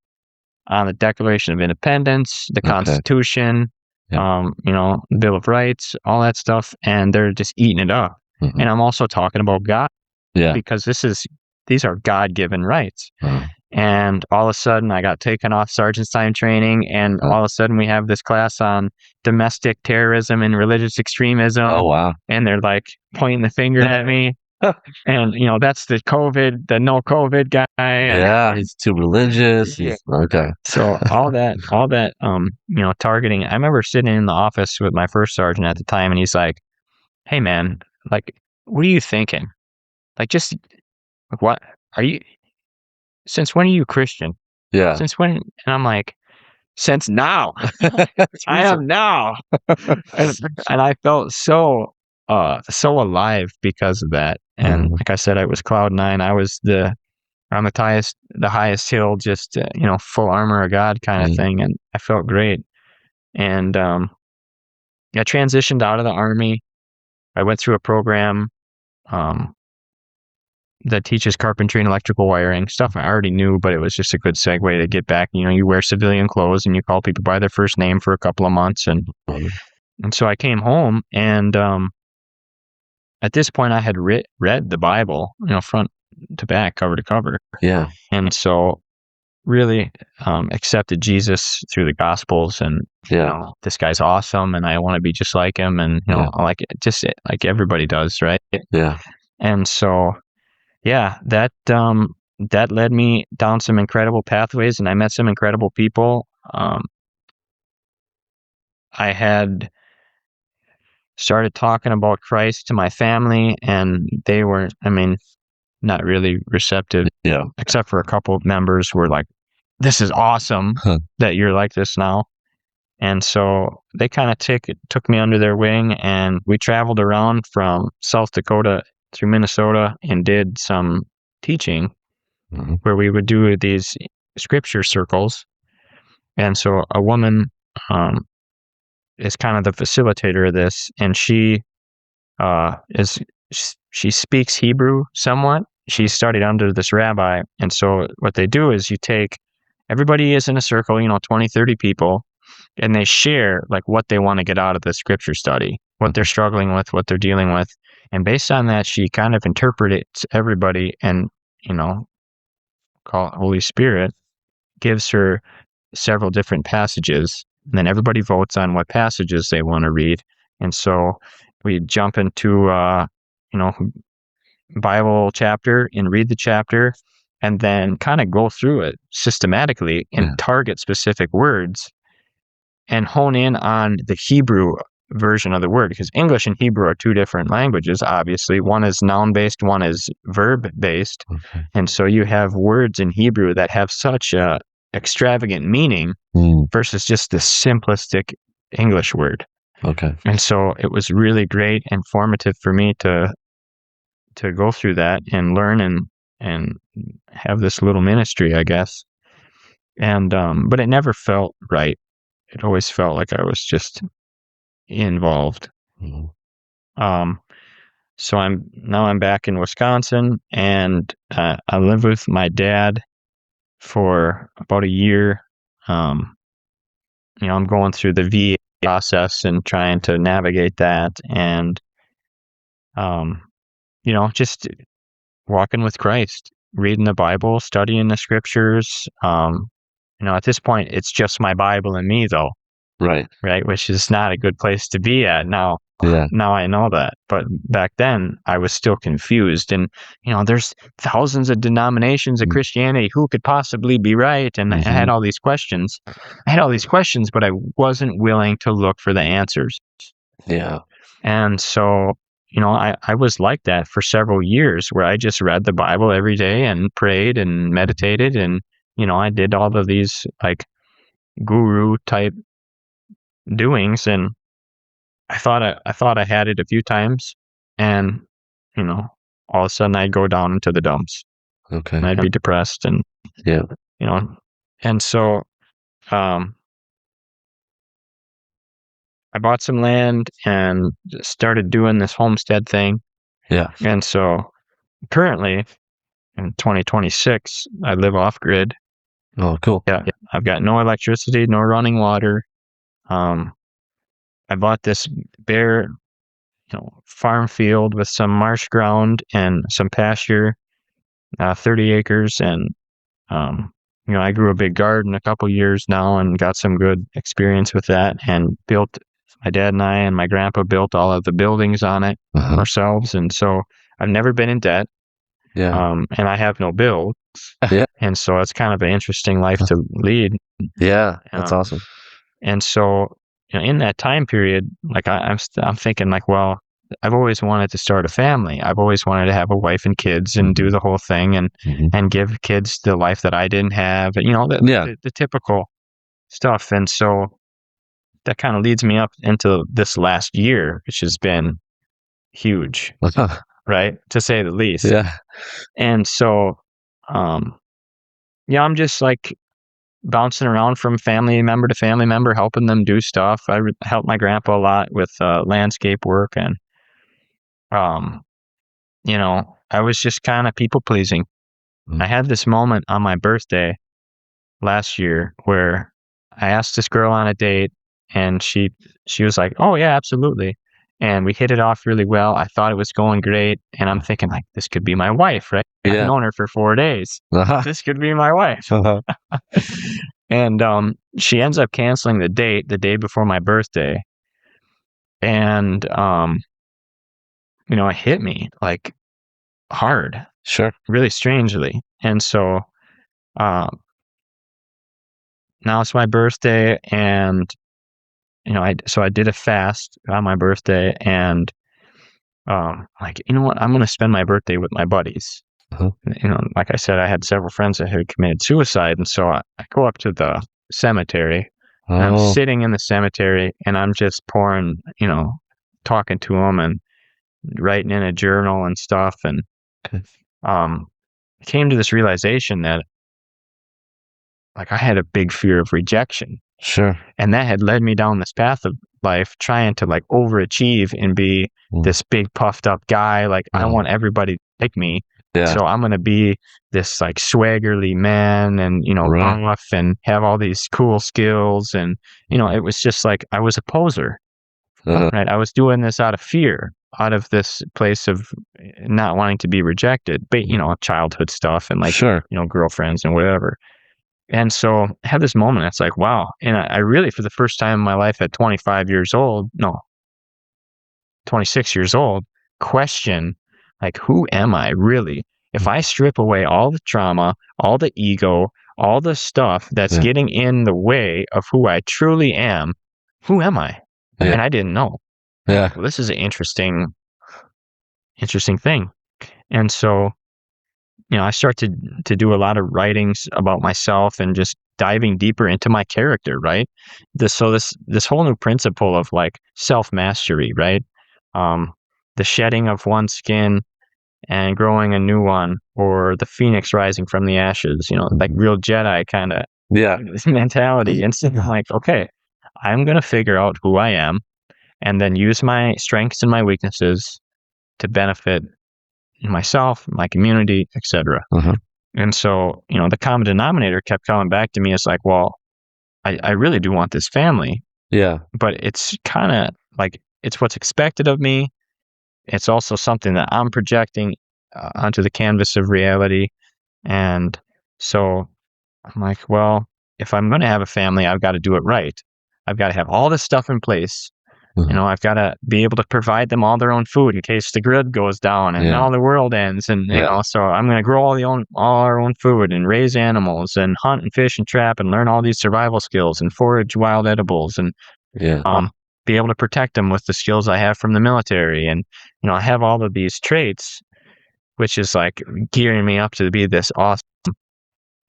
on the Declaration of Independence, the Constitution, the Bill of Rights, all that stuff, and they're just eating it up. And I'm also talking about God, because these are God-given rights. And all of a sudden, I got taken off sergeant's time training, and all of a sudden, we have this class on domestic terrorism and religious extremism. Oh, wow. And they're like pointing the finger at me. And, that's the no COVID guy. Yeah, he's too religious. Okay. So all that, targeting. I remember sitting in the office with my first sergeant at the time, and he's like, "Hey, man, like, what are you thinking? Like, just, like, what are you... Since when are you Christian?" Yeah. Since when? And I'm like, since now. I am now. and I felt so alive because of that. And like I said, I was cloud nine. I was on the highest hill, just full armor of God kind of thing, and I felt great. And I transitioned out of the Army. I went through a program that teaches carpentry and electrical wiring, stuff I already knew, but it was just a good segue to get back. You wear civilian clothes and you call people by their first name for a couple of months, and so I came home, and at this point I had read the Bible, front to back, cover to cover. Yeah. And so really accepted Jesus through the Gospels, and this guy's awesome, and I want to be just like him, and like everybody does, right? Yeah. And so that led me down some incredible pathways, and I met some incredible people. I had started talking about Christ to my family, and they were, not really receptive. Yeah. Except for a couple of members were like, "This is awesome that you're like this now." And so they kind of took me under their wing, and we traveled around from South Dakota through Minnesota and did some teaching where we would do these scripture circles. And so a woman is kind of the facilitator of this, and she speaks Hebrew somewhat. She studied under this rabbi. And so what they do is everybody is in a circle, 20, 30 people, and they share like what they want to get out of the scripture study, what they're struggling with, what they're dealing with. And based on that, she kind of interprets everybody, and, call it Holy Spirit, gives her several different passages. And then everybody votes on what passages they want to read. And so we jump into, Bible chapter and read the chapter, and then kind of go through it systematically and target specific words and hone in on the Hebrew version of the word, because English and Hebrew are two different languages. Obviously, one is noun-based, one is verb-based. Okay. And so you have words in Hebrew that have such a extravagant meaning versus just the simplistic English word. Okay. And so it was really great and formative for me to go through that and learn and have this little ministry, I guess. And but it never felt right. It always felt like I was just involved. So I'm back in Wisconsin, and I live with my dad for about a year. I'm going through the VA process and trying to navigate that, and just walking with Christ, reading the Bible, studying the scriptures. At this point, it's just my Bible and me, though. Right. Right. Which is not a good place to be at now. now I know that. But back then, I was still confused. And, there's thousands of denominations of Christianity. Who could possibly be right? And I had all these questions. But I wasn't willing to look for the answers. Yeah. And so, I was like that for several years, where I just read the Bible every day and prayed and meditated. And, I did all of these like guru type doings, and I thought I had it a few times, and all of a sudden I'd go down into the dumps. Okay. And I'd be depressed, and and so I bought some land and started doing this homestead thing. Yeah. And so currently in 2026, I live off grid. Oh, cool. Yeah. I've got no electricity, no running water. I bought this bare, farm field with some marsh ground and some pasture, 30 acres. And, I grew a big garden a couple years now and got some good experience with that, and my dad and I and my grandpa built all of the buildings on it ourselves. And so I've never been in debt. Yeah. And I have no bills. Yeah. And so it's kind of an interesting life to lead. Yeah. That's awesome. And so, in that time period, like I'm thinking like, well, I've always wanted to start a family. I've always wanted to have a wife and kids and do the whole thing and give kids the life that I didn't have. The typical stuff. And so that kind of leads me up into this last year, which has been huge, right? To say the least. Yeah. And so, I'm just like bouncing around from family member to family member, helping them do stuff. I helped my grandpa a lot with landscape work, and I was just kind of people pleasing. I had this moment on my birthday last year where I asked this girl on a date, and she was like, "Oh yeah, absolutely." And we hit it off really well. I thought it was going great, and I'm thinking like, this could be my wife, right? I've known her for 4 days. This could be my wife. And she ends up canceling the date the day before my birthday. And it hit me like hard. Sure. Really strangely. And so now it's my birthday, and I did a fast on my birthday, and like, you know what, I'm going to spend my birthday with my buddies. Like I said, I had several friends that had committed suicide, and so I go up to the cemetery. And I'm sitting in the cemetery, and I'm just pouring, talking to them and writing in a journal and stuff. And I came to this realization that like I had a big fear of rejection. Sure. And that had led me down this path of life, trying to like overachieve and be this big puffed up guy. Like I want everybody to like me. Yeah. So I'm going to be this like swaggerly man and, rough and have all these cool skills. And, it was just like, I was a poser, right? I was doing this out of fear, out of this place of not wanting to be rejected, but, childhood stuff and like, girlfriends and whatever. And so I had this moment. It's like, wow. And I really, for the first time in my life at 26 years old, question like, who am I really? If I strip away all the trauma, all the ego, all the stuff that's getting in the way of who I truly am, who am I? Yeah. And I didn't know. Yeah. Well, this is an interesting thing. And so, I started to do a lot of writings about myself and just diving deeper into my character, right? This whole new principle of like self-mastery, right? The shedding of one skin and growing a new one, or the phoenix rising from the ashes, like real Jedi kind of mentality. And so I'm like, okay, I'm going to figure out who I am and then use my strengths and my weaknesses to benefit myself, my community, etc. And so, the common denominator kept coming back to me. It's like, well, I really do want this family. Yeah. But it's kind of like, it's what's expected of me. It's also something that I'm projecting onto the canvas of reality. And so I'm like, well, if I'm going to have a family, I've got to do it right. I've got to have all this stuff in place You know, I've got to be able to provide them all their own food in case the grid goes down and all the world ends. And, you know, so I'm going to grow all our own food and raise animals and hunt and fish and trap and learn all these survival skills and forage wild edibles and be able to protect them with the skills I have from the military. And, you know, I have all of these traits, which is like gearing me up to be this awesome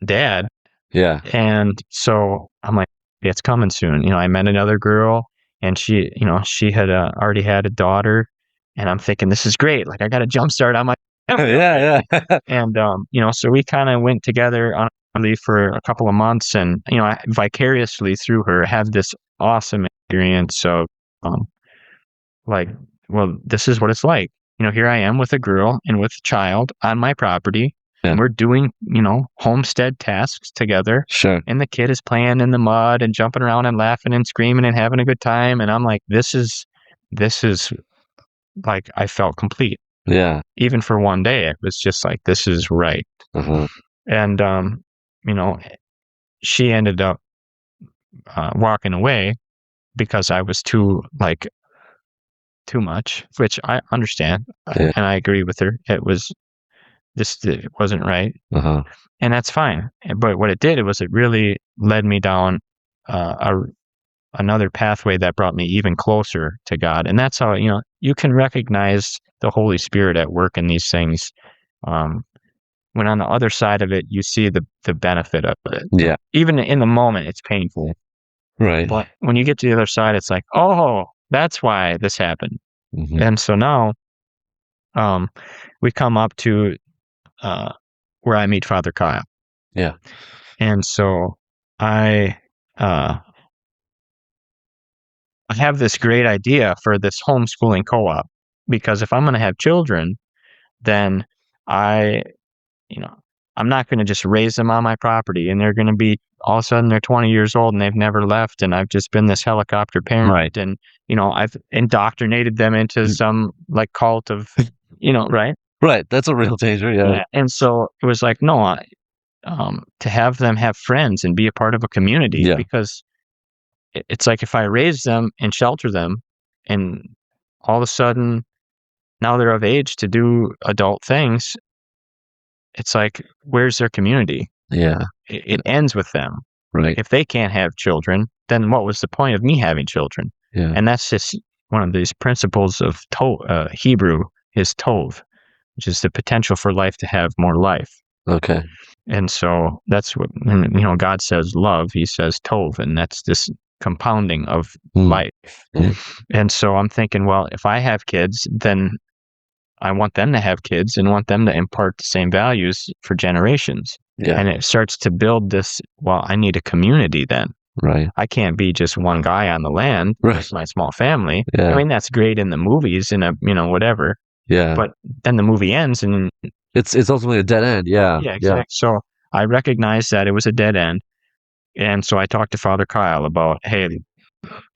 dad. Yeah. And so I'm like, it's coming soon. You know, I met another girl and she, you know, she had already had a daughter and I'm thinking, this is great. Like I got a jump start on my, yeah. and, you know, so we kind of went together on leave for a couple of months and, you know, I vicariously through her have this awesome experience of, like, well, this is what it's like. You know, here I am with a girl and with a child on my property. And we're doing, you know, homestead tasks together. Sure. And the kid is playing in the mud and jumping around and laughing and screaming and having a good time. And I'm like, this is like, I felt complete. Yeah. Even for one day, it was just like, this is right. And, you know, she ended up walking away because I was too much, which I understand. And I agree with her. It wasn't right. And that's fine. But what it did, it really led me down another pathway that brought me even closer to God. And that's how, you know, you can recognize the Holy Spirit at work in these things. When on the other side of it, you see the benefit of it. Yeah. Even in the moment, it's painful. Right. But when you get to the other side, it's like, oh, that's why this happened. And so now we come up to where I meet Father Kyle. Yeah. And so I have this great idea for this homeschooling co-op, because if I'm going to have children, then I'm not going to just raise them on my property and they're going to be all of a sudden they're 20 years old and they've never left. And I've just been this helicopter parent. Right. And, you know, I've indoctrinated them into some like cult of, you know, right. Right. That's a real danger. Yeah. And so it was like, no, to have them have friends and be a part of a community, because it's like if I raise them and shelter them and all of a sudden now they're of age to do adult things, it's like, where's their community? Yeah. It ends with them. Right. If they can't have children, then what was the point of me having children? Yeah. And that's just one of these principles of Hebrew is tov, which is the potential for life to have more life. Okay. And so that's what, you know, God says love, he says tov, and that's this compounding of life. And so I'm thinking, well, if I have kids, then I want them to have kids and want them to impart the same values for generations. Yeah. And it starts to build this, well, I need a community then. Right. I can't be just one guy on the land, just my small family. Yeah. I mean, that's great in the movies and, you know, whatever. Yeah. But then the movie ends and it's ultimately a dead end. Yeah. Yeah, exactly. Yeah. So I recognized that it was a dead end. And so I talked to Father Kyle about, hey.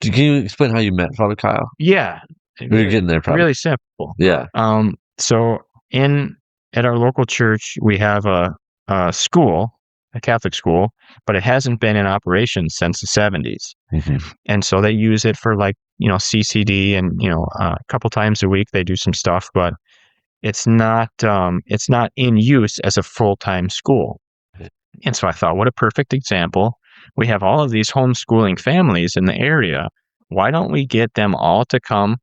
Can you explain how you met Father Kyle? Yeah. We're getting there probably. Really simple. Yeah. So at our local church, we have a school, a Catholic school, but it hasn't been in operation since the 70s. And so they use it for like, you know, CCD and, you know, a couple times a week they do some stuff, but it's not in use as a full-time school. And so I thought, what a perfect example. We have all of these homeschooling families in the area. Why don't we get them all to come,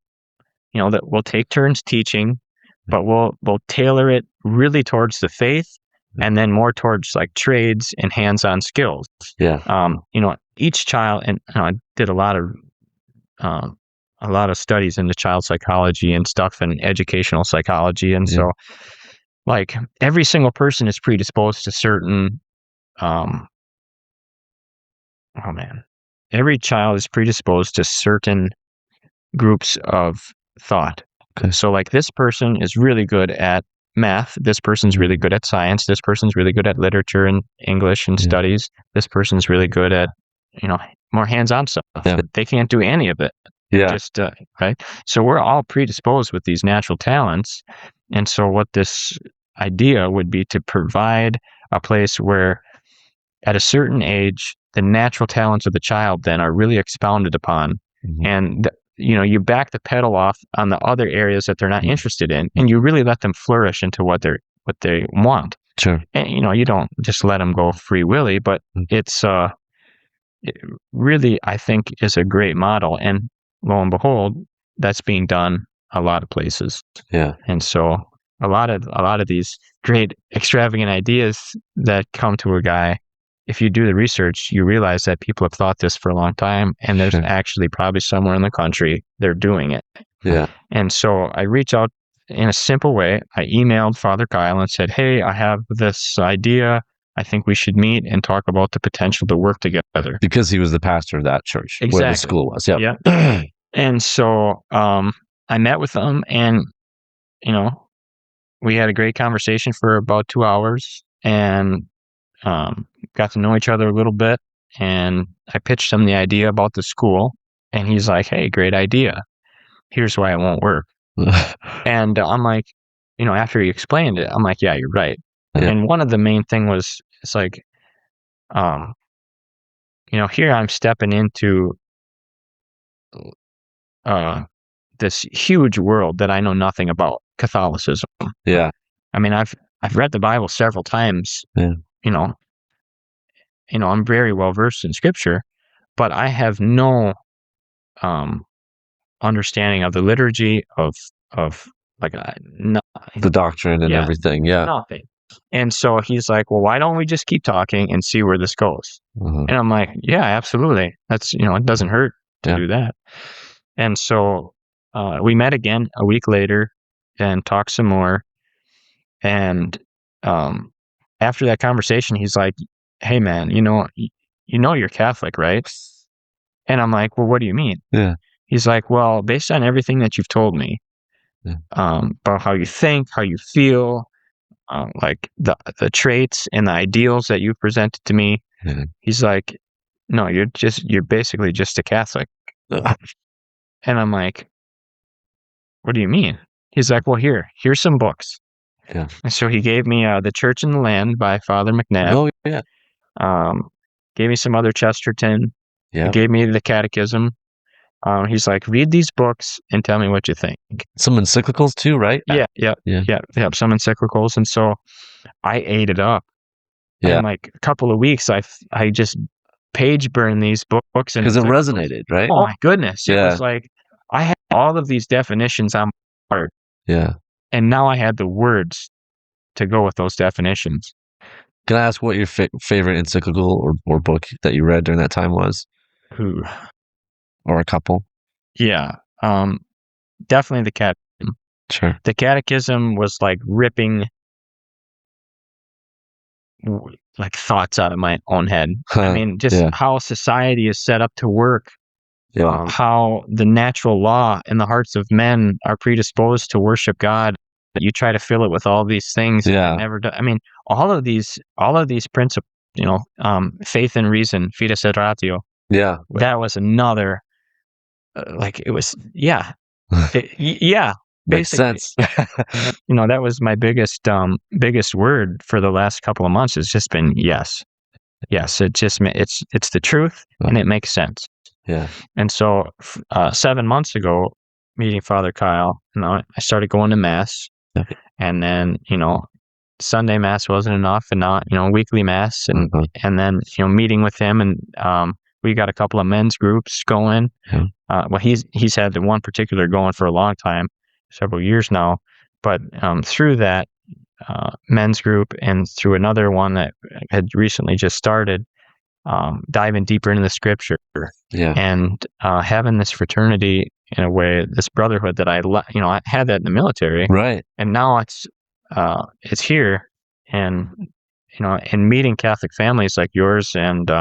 you know, that we'll take turns teaching, but we'll tailor it really towards the faith and then more towards like trades and hands-on skills. Yeah. You know, each child, and you know, I did a lot of studies into child psychology and stuff and educational psychology. And so like every single person is predisposed to certain, every child is predisposed to certain groups of thought. Okay. So like this person is really good at math. This person's really good at science. This person's really good at literature and English and studies. This person's really good at, you know, more hands-on stuff. Yeah. They can't do any of it. Yeah. Just, right. So we're all predisposed with these natural talents. And so what this idea would be to provide a place where at a certain age, the natural talents of the child then are really expounded upon. And you back the pedal off on the other areas that they're not interested in, and you really let them flourish into what they want. Sure. And you don't just let them go free willy, but it's it really, I think, is a great model. And lo and behold, that's being done a lot of places. Yeah. And so a lot of these great extravagant ideas that come to a guy, if you do the research, you realize that people have thought this for a long time, and there's actually probably somewhere in the country they're doing it. Yeah. And so I reached out in a simple way. I emailed Father Kyle and said, "Hey, I have this idea. I think we should meet and talk about the potential to work together." Because he was the pastor of that church, where the school was. Yep. Yeah. And so I met with them, and we had a great conversation for about 2 hours, and got to know each other a little bit. And I pitched him the idea about the school, and he's like, "Hey, great idea. Here's why it won't work." And I'm like, after he explained it, I'm like, "Yeah, you're right." Yeah. And one of the main thing was, it's like, here I'm stepping into this huge world that I know nothing about, Catholicism. Yeah. I mean, I've read the Bible several times. Yeah. I'm very well versed in Scripture, but I have no understanding of the liturgy of like the doctrine and everything. Yeah. Nothing. And so he's like, "Well, why don't we just keep talking and see where this goes?" And I'm like, "Yeah, absolutely. That's it doesn't hurt to do that." And so we met again a week later and talked some more. And after that conversation, he's like, "Hey, man, you're Catholic, right?" And I'm like, "Well, what do you mean?" Yeah. He's like, "Well, based on everything that you've told me, about how you think, how you feel, like the traits and the ideals that you've presented to me," he's like, "No, you're basically just a Catholic." And I'm like, "What do you mean?" He's like, "Well, here's some books." Yeah. And so he gave me The Church and the Land by Father McNabb. Oh, yeah. Gave me some other Chesterton. Yeah. He gave me the Catechism. He's like, "Read these books and tell me what you think." Some encyclicals too, right? Yeah. Some encyclicals. And so I ate it up. Yeah. In like a couple of weeks, I just page burned these books, and because it resonated, right? Oh my goodness! It was like I had all of these definitions on my heart. Yeah. And now I had the words to go with those definitions. Can I ask what your favorite encyclical or book that you read during that time was? Ooh. Or a couple? Yeah. Definitely the Catechism. Sure. The Catechism was like ripping like thoughts out of my own head. I mean, just how society is set up to work. Yeah. How the natural law in the hearts of men are predisposed to worship God. You try to fill it with all these things. Yeah. Never do. I mean, all of these principles, faith and reason, fides et ratio. Yeah. That was another, it was, yeah. Makes sense. That was my biggest word for the last couple of months. It's just been yes. Yes. It's the truth, and it makes sense. Yeah. And so 7 months ago, meeting Father Kyle, I started going to Mass. Yeah. And then, Sunday Mass wasn't enough, and now, weekly Mass, and and then, meeting with him, and we got a couple of men's groups going. Yeah. Well, he's had the one particular going for a long time, several years now, but through that men's group and through another one that had recently just started, diving deeper into the Scripture, and having this fraternity in a way, this brotherhood that I had that in the military, right? And now it's here, and and meeting Catholic families like yours and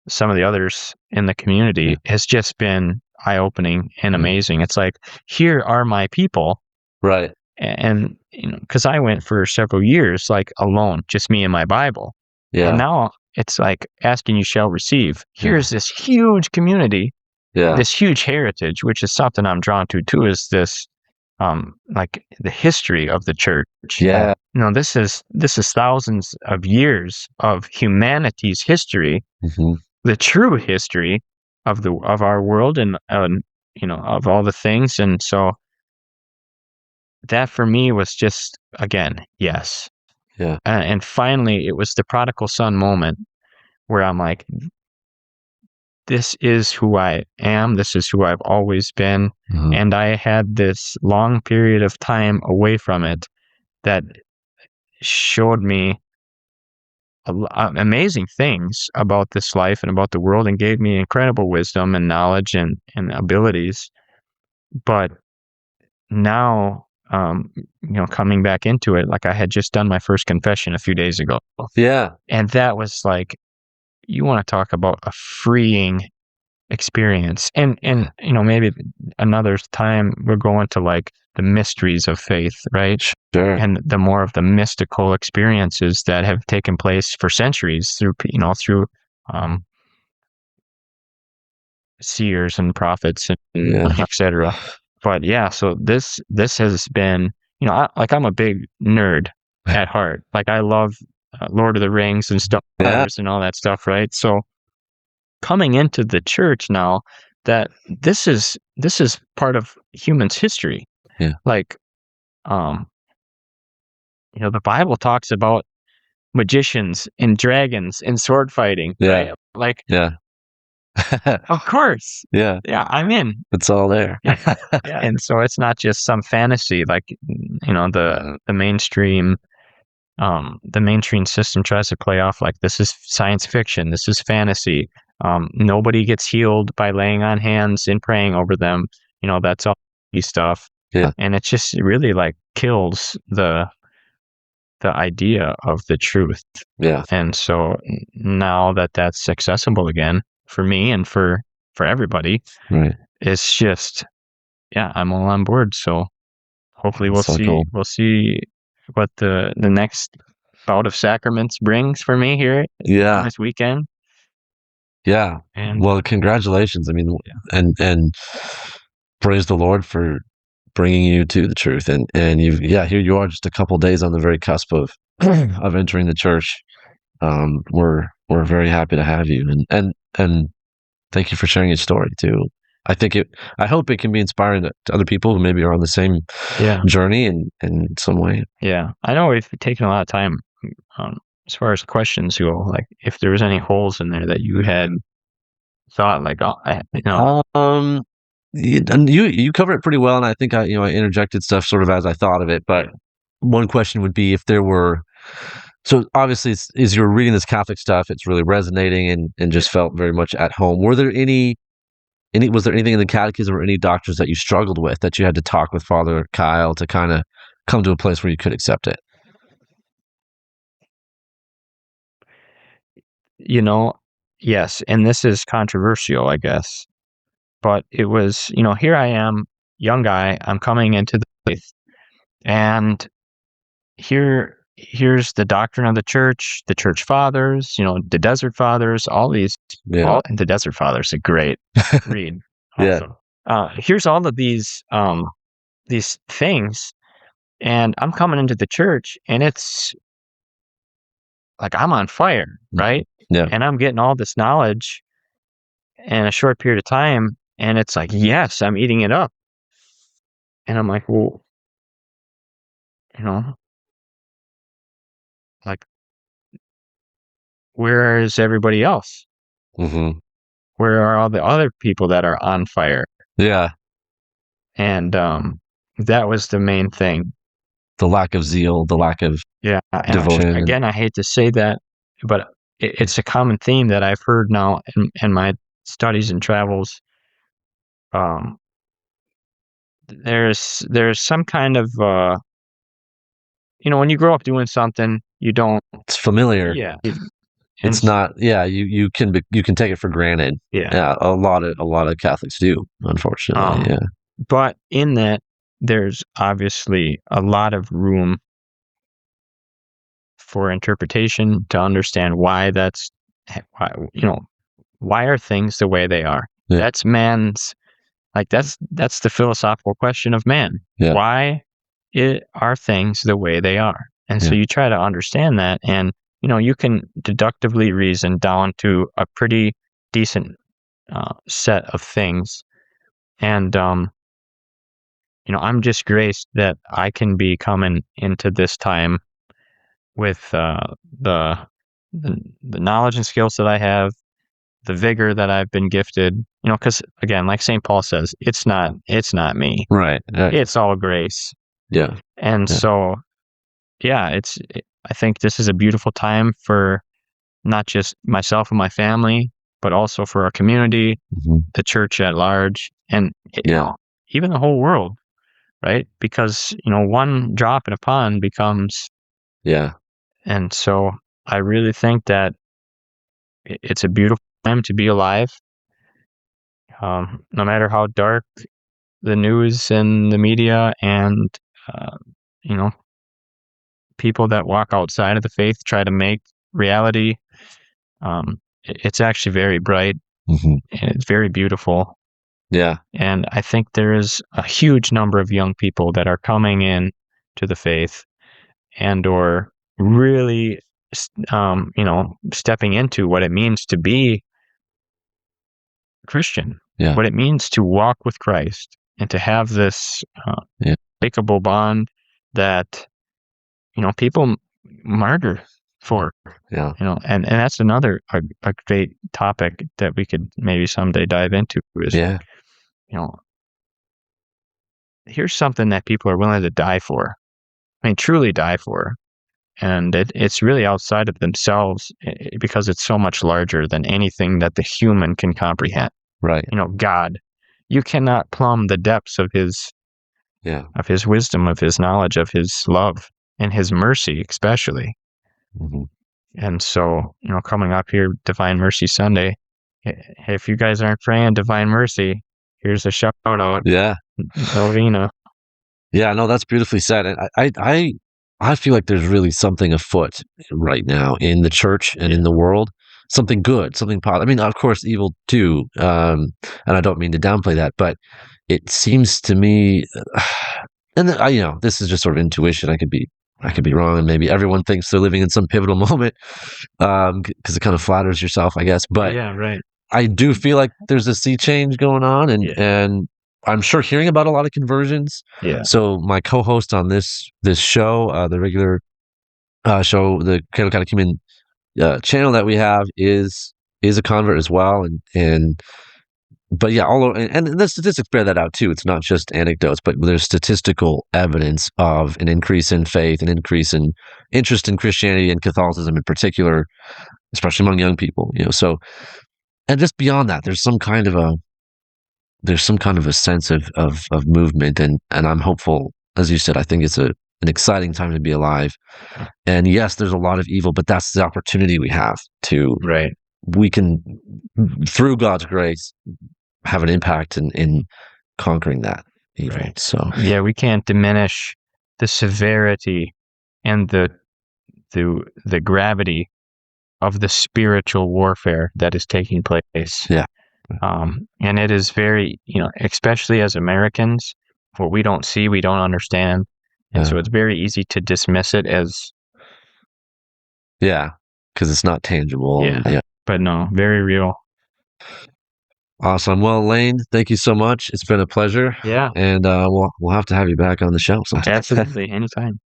some of the others in the community has just been eye-opening and amazing. It's like, here are my people, right? And because I went for several years like alone, just me and my Bible, and now it's like asking, you shall receive. Here's this huge community, this huge heritage, which is something I'm drawn to too, is this like the history of the church. Yeah. This is thousands of years of humanity's history, the true history of our world, and of all the things. And so that for me was just, again, yes. Yeah. And finally, it was the prodigal son moment where I'm like, this is who I am. This is who I've always been. Mhm. And I had this long period of time away from it that showed me amazing things about this life and about the world, and gave me incredible wisdom and knowledge and abilities. But now, coming back into it, like I had just done my first confession a few days ago. Yeah. And that was like, you want to talk about a freeing experience. And maybe another time we'll go into like the mysteries of faith, right? Sure. And the more of the mystical experiences that have taken place for centuries through seers and prophets and etc. But yeah, so this has been, I'm a big nerd at heart. Like I love Lord of the Rings and Star Wars and all that stuff, right? So coming into the church now, that this is part of humans' history. Yeah. Like, the Bible talks about magicians and dragons and sword fighting, right? Like, of course. Yeah. I'm in. It's all there. Yeah. And so it's not just some fantasy, like, the mainstream system tries to play off like this is science fiction, this is fantasy. Nobody gets healed by laying on hands and praying over them. That's all stuff. Yeah. And it just really like kills the idea of the truth. Yeah. And so now that that's accessible again for me and for everybody, right, it's just, I'm all on board. So hopefully we'll see. Cool. We'll see what the next bout of sacraments brings for me here this weekend. Yeah. And well, congratulations. I mean, and praise the Lord for bringing you to the truth. And here you are, just a couple days on the very cusp of of entering the church. We're very happy to have you, and thank you for sharing your story too. I hope it can be inspiring to other people who maybe are on the same journey in some way. Yeah. I know we've taken a lot of time as far as questions go, like if there was any holes in there that you had thought like, you cover it pretty well, and I think I interjected stuff sort of as I thought of it. But one question would be if there were. So obviously, as you're reading this Catholic stuff, it's really resonating and just felt very much at home. Were there was there anything in the Catechism or any doctrines that you struggled with that you had to talk with Father Kyle to kind of come to a place where you could accept it? Yes, and this is controversial, I guess. But it was, here I am, young guy, I'm coming into the faith, and here's the doctrine of the church fathers, the Desert Fathers, all these. And the Desert Fathers, a great read. Also. Here's all of these things, and I'm coming into the church, and it's like I'm on fire, right? Yeah. And I'm getting all this knowledge in a short period of time, and it's like, yes, I'm eating it up. And I'm like, well, like, where is everybody else? Mm-hmm. Where are all the other people that are on fire? Yeah. And that was the main thing. The lack of zeal, the lack of devotion. Again, I hate to say that, but it's a common theme that I've heard now in my studies and travels. There's some kind of when you grow up doing something, you don't. It's familiar. Yeah. It's not. Yeah, you can take it for granted. Yeah. A lot of Catholics do, unfortunately. But in that, there's obviously a lot of room for interpretation to understand why why are things the way they are? Yeah. That's man's, like that's the philosophical question of man. Yeah. Why are things the way they are? And so you try to understand that, and you can deductively reason down to a pretty decent set of things. And I'm just graced that I can be coming into this time with the the knowledge and skills that I have, the vigor that I've been gifted. Because again, like St. Paul says, it's not me. Right. It's all grace. Yeah. And so, yeah, I think this is a beautiful time for not just myself and my family, but also for our community, the church at large, and even the whole world, right? Because, one drop in a pond becomes. Yeah. And so I really think that it's a beautiful time to be alive. No matter how dark the news and the media and, you know, people that walk outside of the faith try to make reality, it's actually very bright and it's very beautiful. Yeah. And I think there is a huge number of young people that are coming in to the faith and or really, stepping into what it means to be Christian, what it means to walk with Christ and to have this unbreakable bond that, people martyr for, and that's another a great topic that we could maybe someday dive into is, here's something that people are willing to die for. I mean, truly die for. And it's really outside of themselves because it's so much larger than anything that the human can comprehend. Right. God, you cannot plumb the depths of his wisdom, of his knowledge, of his love, and his mercy, especially. And so, coming up here, Divine Mercy Sunday, if you guys aren't praying Divine Mercy, here's a shout out. Yeah. Novena. Yeah, no, that's beautifully said. And I feel like there's really something afoot right now in the church and in the world. Something good, something positive. I mean, of course, evil too. And I don't mean to downplay that, but it seems to me, and this is just sort of intuition. I could be wrong, and maybe everyone thinks they're living in some pivotal moment, because it kind of flatters yourself, I guess. But yeah, right. I do feel like there's a sea change going on, and I'm sure hearing about a lot of conversions. Yeah. So my co-host on this show, the regular show, the Cradle Catechumen channel that we have, is a convert as well, but yeah, and the statistics bear that out too. It's not just anecdotes, but there's statistical evidence of an increase in faith, an increase in interest in Christianity and Catholicism in particular, especially among young people. So, and just beyond that, there's some kind of a sense of movement, and I'm hopeful. As you said, I think it's an exciting time to be alive. And yes, there's a lot of evil, but that's the opportunity we have to. Right. We can, through God's grace, have an impact in conquering that evil. Right. So yeah, we can't diminish the severity and the gravity of the spiritual warfare that is taking place. Yeah. And it is very, especially as Americans, what we don't see, we don't understand. And so it's very easy to dismiss it as. Yeah, because it's not tangible. Yeah. But no, very real. Awesome. Well, Lane, thank you so much. It's been a pleasure. Yeah. And we'll have to have you back on the show sometime. Absolutely. Anytime.